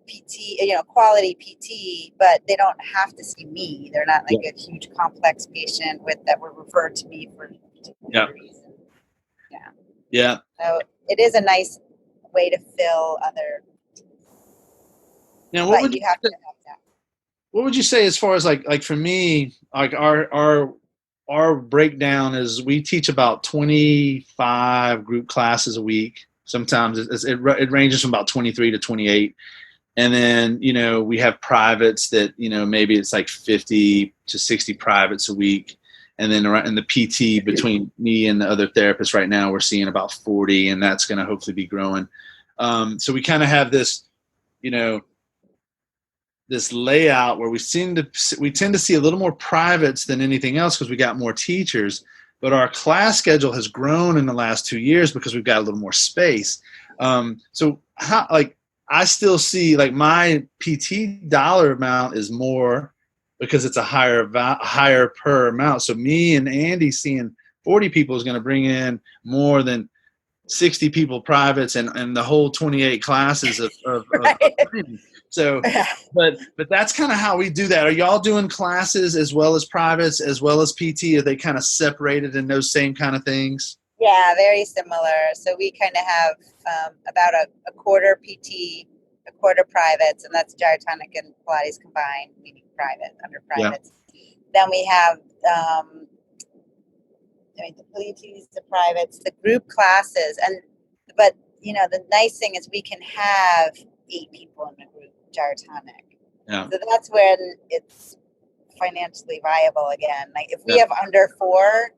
PT, you know, quality PT, but they don't have to see me. They're not like a huge complex patient that were referred to me for a particular reason. Yeah. So it is a nice way to fill other. Now, what would you have to have that? What would you say as far as like for me, like our breakdown is we teach about 25 group classes a week. Sometimes it ranges from about 23 to 28. And then, you know, we have privates that, you know, maybe it's like 50 to 60 privates a week. And then in the PT between me and the other therapists right now, we're seeing about 40, and that's going to hopefully be growing. So we kind of have this, you know, this layout where we tend to see a little more privates than anything else because we got more teachers, but our class schedule has grown in the last 2 years because we've got a little more space. So how, like, I still see like my PT dollar amount is more because it's a higher per amount. So me and Andy seeing 40 people is going to bring in more than 60 people privates and the whole 28 classes of training. So, but that's kind of how we do that. Are y'all doing classes as well as privates as well as PT? Are they kind of separated in those same kind of things? Yeah, very similar. So we kind of have about a quarter PT, a quarter privates, and that's gyrotonic and Pilates combined, meaning private, under privates. Yeah. Then we have the Pilates, the privates, the group classes, but you know the nice thing is we can have 8 people in a group gyrotonic. Yeah. So that's when it's financially viable again. Like if we have under 4.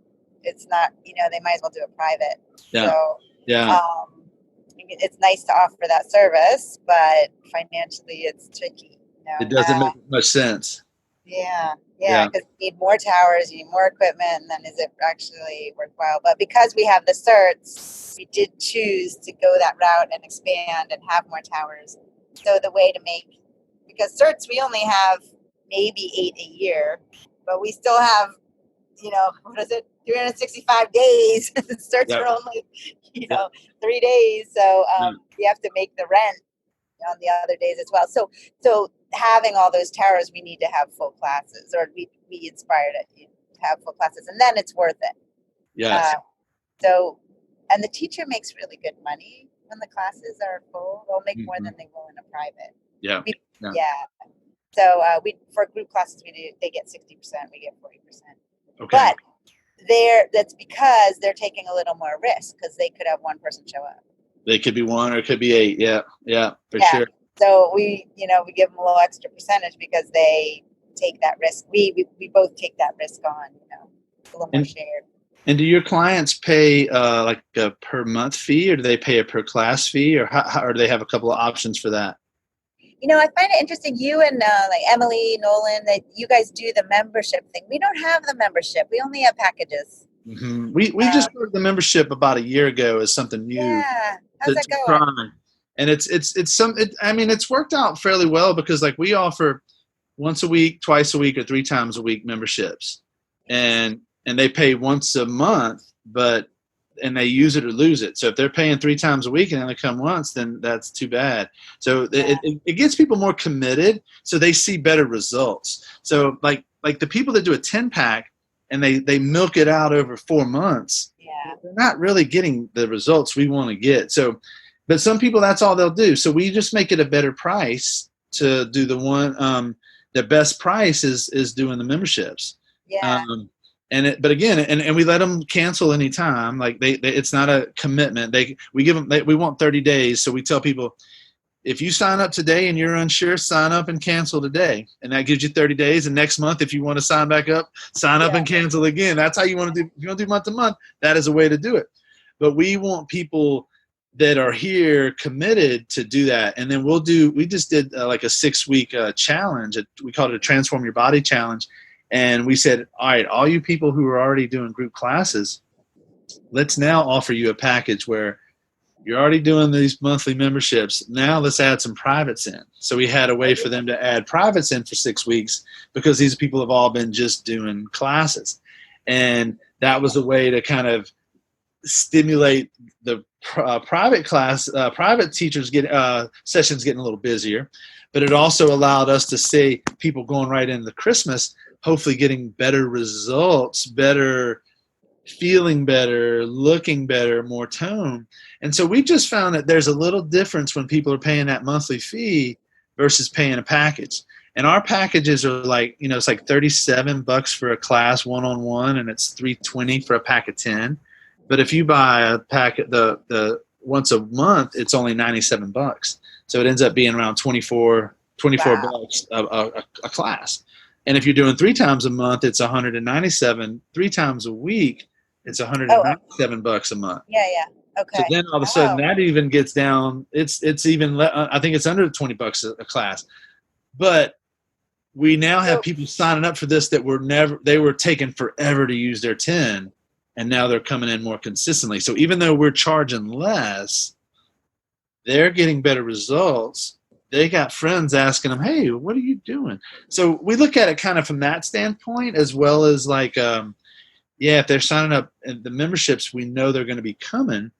It's not, you know, they might as well do it private. Yeah. So, yeah. It's nice to offer that service, but financially it's tricky. You know? It doesn't make much sense. Yeah. Because you need more towers, you need more equipment, and then is it actually worthwhile? But because we have the certs, we did choose to go that route and expand and have more towers. So the way to because certs, we only have maybe 8 a year, but we still have, you know, what is it? 365 days. Certs are only, 3 days. So you have to make the rent on the other days as well. So having all those towers, we need to have full classes, or we inspired it to have full classes, and then it's worth it. Yes. And the teacher makes really good money when the classes are full. They'll make more than they will in a private. Yeah. So for group classes, they get 60%, we get 40%. Okay. But that's because they're taking a little more risk because they could have one person show up. They could be 1 or it could be 8. Yeah, for sure. So we give them a little extra percentage because they take that risk. We both take that risk on, a little more shared. And do your clients pay like a per month fee, or do they pay a per class fee, or or do they have a couple of options for that? I find it interesting. You and like Emily, Nolan, that you guys do the membership thing. We don't have the membership. We only have packages. Mm-hmm. We just started the membership about a year ago as something new. Yeah, how's that going? Try. And it's worked out fairly well because like we offer once a week, twice a week, or 3 times a week memberships, and they pay once a month, and they use it or lose it. So if they're paying 3 times a week and only come once, then that's too bad. So it gets people more committed, so they see better results. So like the people that do a 10-pack, and they milk it out over 4 months, they're not really getting the results we want to get. So, but some people, that's all they'll do. So we just make it a better price to do the one. The best price is doing the memberships. Yeah. But again, and we let them cancel anytime. Like it's not a commitment. We give them. We want 30 days. So we tell people, if you sign up today and you're unsure, sign up and cancel today, and that gives you 30 days. And next month, if you want to sign back up, sign up and cancel again. That's how you want to do. If you want to do month to month, that is a way to do it. But we want people that are here committed to do that. And then we just did like a 6-week challenge. We called it a Transform Your Body Challenge. And we said, all right, all you people who are already doing group classes, let's now offer you a package where you're already doing these monthly memberships. Now let's add some privates in. So we had a way for them to add privates in for 6 weeks, because these people have all been just doing classes. And that was a way to kind of stimulate the private teachers sessions getting a little busier. But it also allowed us to see people going right into Christmas, hopefully getting better results, better feeling better, looking better, more tone. And so we just found that there's a little difference when people are paying that monthly fee versus paying a package. And our packages are like, it's like $37 for a class one-on-one, and it's $320 for a pack of 10. But if you buy a packet, the once a month, it's only $97. So it ends up being around $24 bucks a class. And if you're doing 3 times a month, it's $197. 3 times a week, it's $197 a month. Yeah. Okay. So then all of a sudden that even gets down. It's even I think it's under $20 a class. But we now have people signing up for this that they were taking forever to use their 10, and now they're coming in more consistently. So even though we're charging less, they're getting better results. They got friends asking them, hey, what are you doing? So we look at it kind of from that standpoint, as well as like, if they're signing up in the memberships, we know they're going to be coming.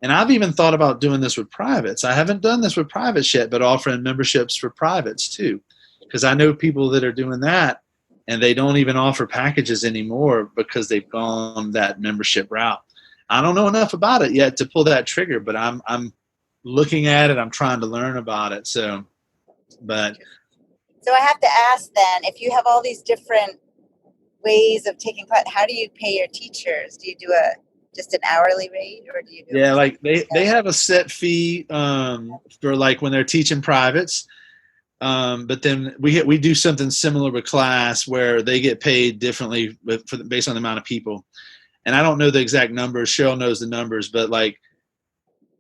And I've even thought about doing this with privates. I haven't done this with privates yet, but offering memberships for privates too. Because I know people that are doing that, and they don't even offer packages anymore because they've gone that membership route. I don't know enough about it yet to pull that trigger, but I'm looking at it. I'm trying to learn about it. So I have to ask then, if you have all these different ways of taking class, how do you pay your teachers? Do you do just an hourly rate, or do you do like they have a set fee for like when they're teaching privates. But then we do something similar with class where they get paid differently based on the amount of people. And I don't know the exact numbers. Cheryl knows the numbers, but and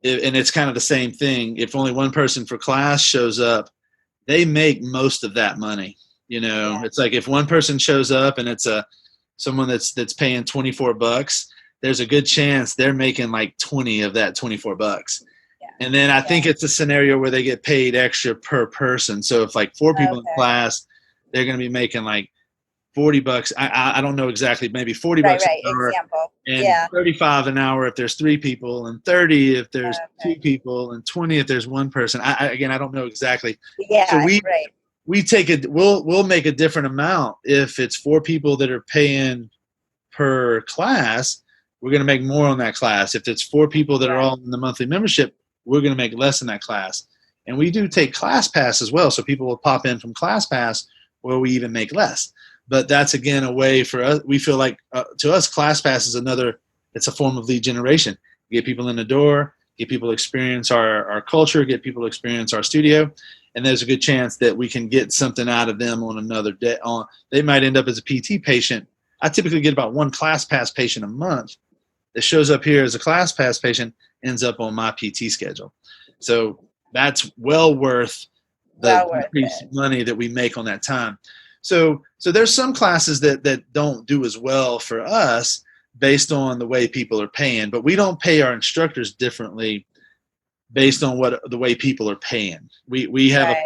it's kind of the same thing. If only one person for class shows up, they make most of that money. It's like if one person shows up and it's someone that's paying $24, there's a good chance they're making like 20 of that $24. And then I think it's a scenario where they get paid extra per person. So if like 4 people in class, they're going to be making like $40. I don't know exactly, maybe $40 an hour, and 35 an hour if there's 3 people, and 30 if there's 2 people, and 20 if there's 1 person. I don't know exactly. Yeah. So we take it. We'll make a different amount if it's 4 people that are paying per class. We're going to make more on that class. If it's 4 people that are all in the monthly membership, we're going to make less in that class. And we do take class pass as well. So people will pop in from class pass where we even make less. But that's, again, a way for us. We feel like to us, class pass is it's a form of lead generation. Get people in the door, get people to experience our culture, get people to experience our studio. And there's a good chance that we can get something out of them on another day. They might end up as a PT patient. I typically get about 1 class pass patient a month that shows up here as a class pass patient, ends up on my PT schedule. So that's well worth the increased money that we make on that time. So there's some classes that don't do as well for us based on the way people are paying, but we don't pay our instructors differently based on the way people are paying. We have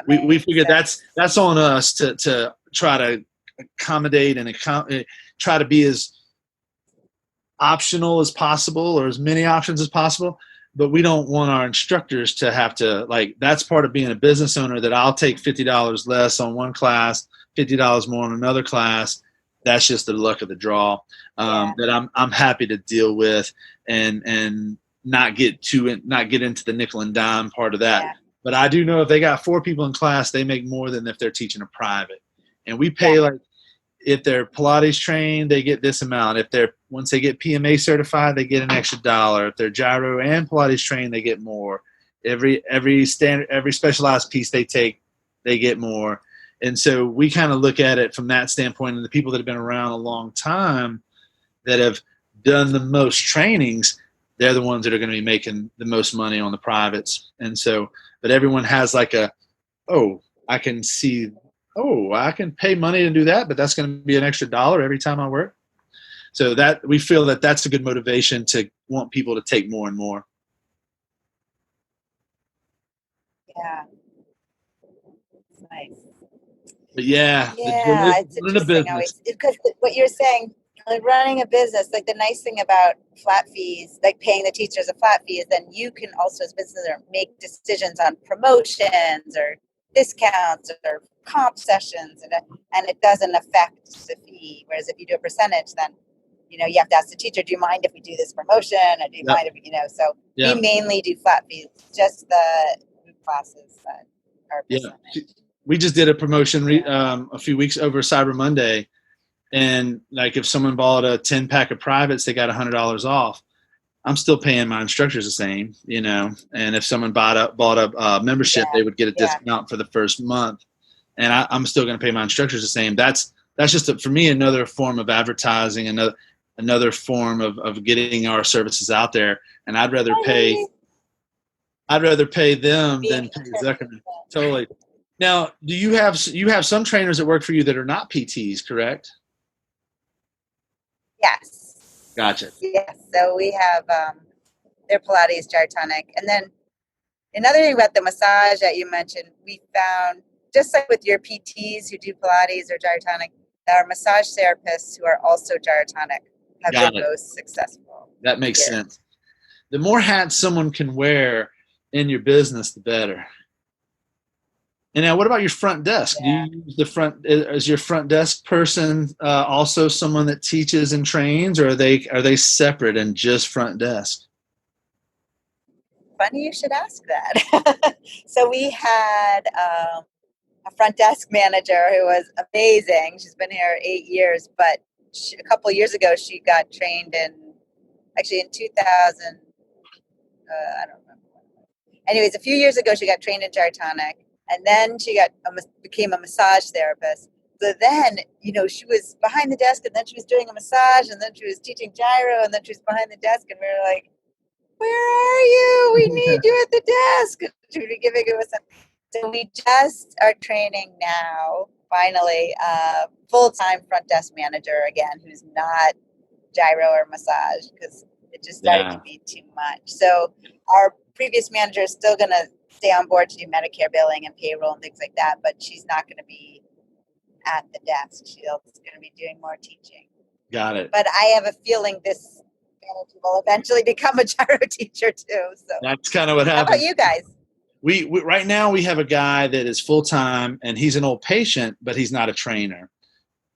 we figure that's on us to try to accommodate and try to be as optional as possible, or as many options as possible. But we don't want our instructors to have to, that's part of being a business owner, that I'll take $50 less on one class, $50 more on another class, that's just the luck of the draw that I'm happy to deal with and not get into the nickel and dime part of that. Yeah. But I do know if they got 4 people in class, they make more than if they're teaching a private. And we pay like, if they're Pilates trained, they get this amount. Once they get PMA certified, they get an extra $1. If they're Gyro and Pilates trained, they get more. Every specialized piece they take, they get more. And so we kind of look at it from that standpoint. And the people that have been around a long time that have done the most trainings, they're the ones that are going to be making the most money on the privates. And so, but everyone has like I can pay money to do that, but that's going to be an extra $1 every time I work. So that we feel that that's a good motivation to want people to take more and more. Yeah. It's nice. But yeah, it's interesting always, because what you're saying, like running a business, like the nice thing about flat fees, like paying the teachers a flat fee, is then you can also as business owner make decisions on promotions or discounts or comp sessions, and it doesn't affect the fee. Whereas if you do a percentage, then you have to ask the teacher, do you mind if we do this promotion, or do you mind if so we mainly do flat fees, just the classes that are percentage. We just did a promotion a few weeks over Cyber Monday, and like if someone bought a 10-pack of privates, they got $100 off. I'm still paying my instructors the same, and if someone bought a membership, they would get a discount for the first month, and I'm still going to pay my instructors the same. That's just for me another form of advertising, another form of getting our services out there. And I'd rather pay them than pay Zuckerman. Totally. Now, do you have some trainers that work for you that are not PTs, correct? Yes. Gotcha. Yes. So we have their Pilates, Gyrotonic. And then another thing about the massage that you mentioned, we found, just like with your PTs who do Pilates or Gyrotonic, our massage therapists who are also Gyrotonic have been most successful. That makes sense. The more hats someone can wear in your business, the better. And now, what about your front desk? Yeah. Do you use is your front desk person also someone that teaches and trains, or are they separate and just front desk? Funny you should ask that. So we had a front desk manager who was amazing. She's been here 8 years, but a couple of years ago she got trained in 2000. I don't remember. Anyways, a few years ago she got trained in Gyrotonic. And then she became a massage therapist. So then, she was behind the desk, and then she was doing a massage, and then she was teaching gyro, and then she was behind the desk, and we were like, "Where are you? We need you at the desk." She would be giving us So we just are training now, finally, full-time front desk manager again, who's not gyro or massage, because it just started to be too much. So our previous manager is still going to stay on board to do Medicare billing and payroll and things like that, but she's not going to be at the desk. She's going to be doing more teaching. Got it. But I have a feeling this manager will eventually become a gyro teacher too. So that's kind of what happens. How about you guys? We right now we have a guy that is full time, and he's an old patient, but he's not a trainer,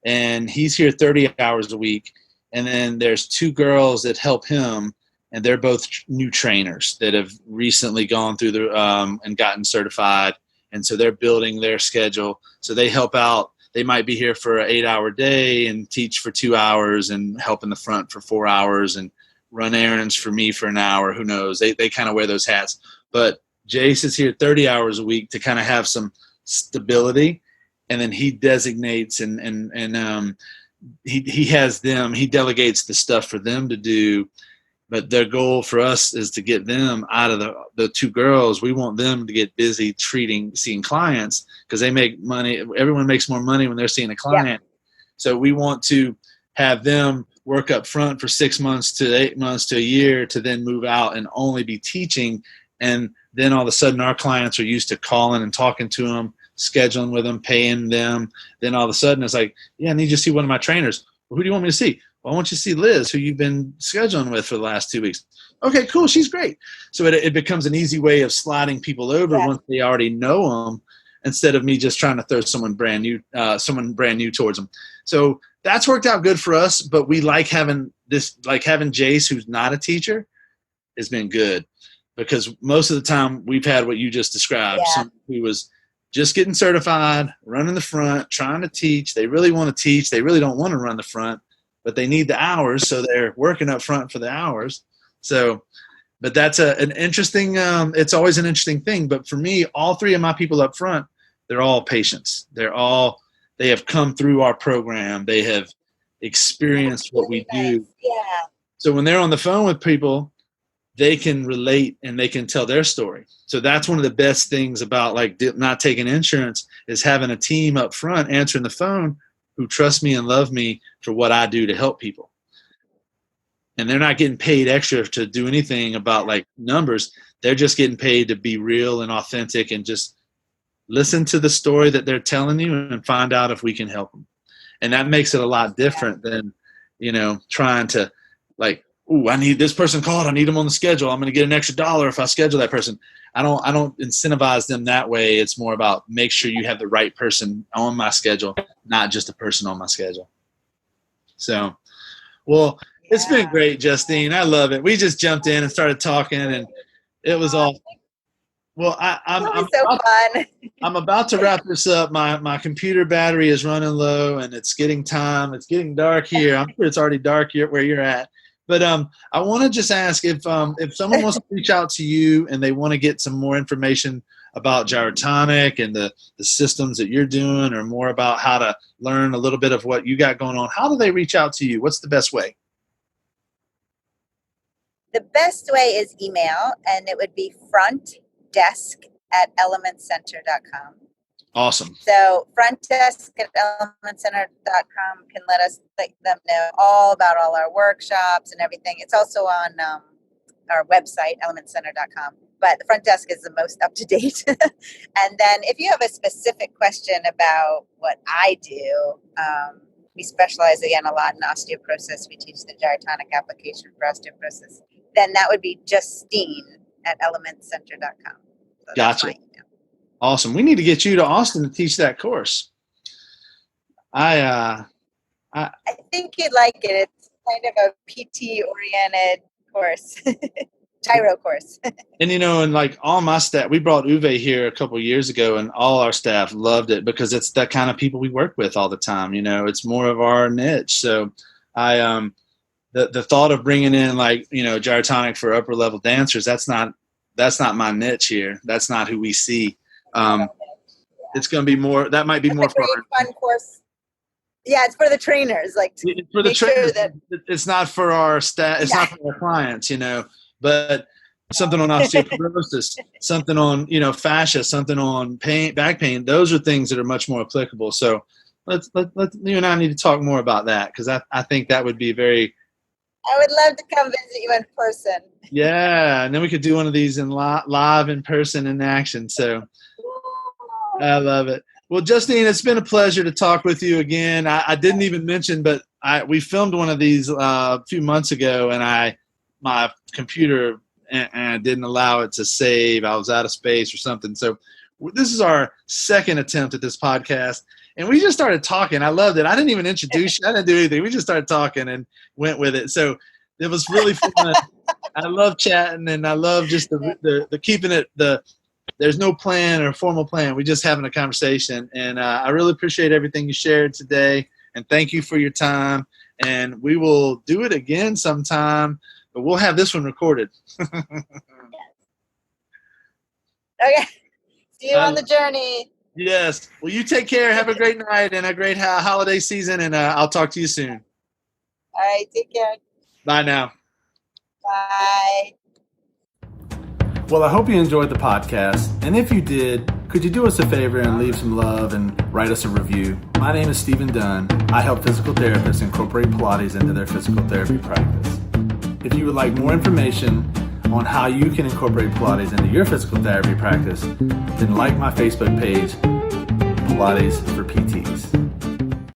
and he's here 30 hours a week. And then there's 2 girls that help him. And they're both new trainers that have recently gone through and gotten certified. And so they're building their schedule. So they help out. They might be here for an 8-hour day and teach for 2 hours and help in the front for 4 hours and run errands for me for an hour. Who knows? They kind of wear those hats. But Jace is here 30 hours a week to kind of have some stability. And then he designates and he has them. He delegates the stuff for them to do. But their goal for us is to get them out of the 2 girls. We want them to get busy seeing clients, because they make money. Everyone makes more money when they're seeing a client. Yeah. So we want to have them work up front for 6 months to 8 months to a year to then move out and only be teaching. And then all of a sudden our clients are used to calling and talking to them, scheduling with them, paying them. Then all of a sudden it's like, I need you to see one of my trainers. Well, who do you want me to see? Well, I want you to see Liz, who you've been scheduling with for the last 2 weeks. Okay, cool. She's great. So it becomes an easy way of sliding people over once they already know them, instead of me just trying to throw someone brand new towards them. So that's worked out good for us, but we like having Jace, who's not a teacher, has been good, because most of the time we've had what you just described. Yeah. Someone who was just getting certified, running the front, trying to teach. They really want to teach. They really don't want to run the front, but they need the hours, so they're working up front for the hours. So, but that's an interesting, it's always an interesting thing. But for me, all three of my people up front, they're all patients. They have come through our program. They have experienced what we do. Yeah. So when they're on the phone with people, they can relate and they can tell their story. So that's one of the best things about like not taking insurance, is having a team up front answering the phone who trust me and love me for what I do to help people. And they're not getting paid extra to do anything about like numbers. They're just getting paid to be real and authentic and just listen to the story that they're telling you and find out if we can help them. And that makes it a lot different than, trying to like, ooh, I need this person called. I need them on the schedule. I'm going to get an extra $1 if I schedule that person. I don't incentivize them that way. It's more about make sure you have the right person on my schedule, not just a person on my schedule. So, well, it's been great, Justine. I love it. We just jumped in and started talking, and it was all. Well, I'm so fun. I'm about to wrap this up. My computer battery is running low, and it's getting time. It's getting dark here. I'm sure it's already dark here where you're at. But I want to just ask if someone wants to reach out to you and they want to get some more information about Gyrotonic and the systems that you're doing, or more about how to learn a little bit of what you got going on, how do they reach out to you? What's the best way? The best way is email, and it would be frontdesk@elementcenter.com. Awesome. So frontdesk@elementcenter.com can let them know all about all our workshops and everything. It's also on our website, elementcenter.com. But the front desk is the most up to date. And then if you have a specific question about what I do, we specialize again a lot in osteoporosis. We teach the Gyrotonic application for osteoporosis. Then that would be Justine@elementcenter.com. So gotcha. Awesome. We need to get you to Austin to teach that course. I think you'd like it. It's kind of a PT-oriented course, Gyro course. And and like all my staff, we brought Uwe here a couple of years ago, and all our staff loved it because it's that kind of people we work with all the time. It's more of our niche. So the thought of bringing in like Gyrotonic for upper level dancers, that's not my niche here. That's not who we see. It's going to be more. That might be more fun course. Yeah, it's for the trainers. Like for the trainers, it's not for our staff. It's not for our clients, But something on osteoporosis, something on fascia, something on back pain. Those are things that are much more applicable. So let you and I need to talk more about that, because I think that would be very. I would love to come visit you in person. Yeah, and then we could do one of these in live in person in action. So I love it. Well, Justine, it's been a pleasure to talk with you again. I didn't even mention, but we filmed one of these a few months ago, and my computer didn't allow it to save. I was out of space or something. So this is our second attempt at this podcast, and we just started talking. I loved it. I didn't even introduce you. I didn't do anything. We just started talking and went with it. So it was really fun. I love chatting, and I love just the keeping it there's no plan or formal plan. We're just having a conversation. And I really appreciate everything you shared today. And thank you for your time. And we will do it again sometime, but we'll have this one recorded. Okay. See you on the journey. Yes. Well, you take care. Have a great night and a great holiday season. And I'll talk to you soon. All right. Take care. Bye now. Bye. Well, I hope you enjoyed the podcast, and if you did, could you do us a favor and leave some love and write us a review? My name is Stephen Dunn. I help physical therapists incorporate Pilates into their physical therapy practice. If you would like more information on how you can incorporate Pilates into your physical therapy practice, then like my Facebook page, Pilates for PTs.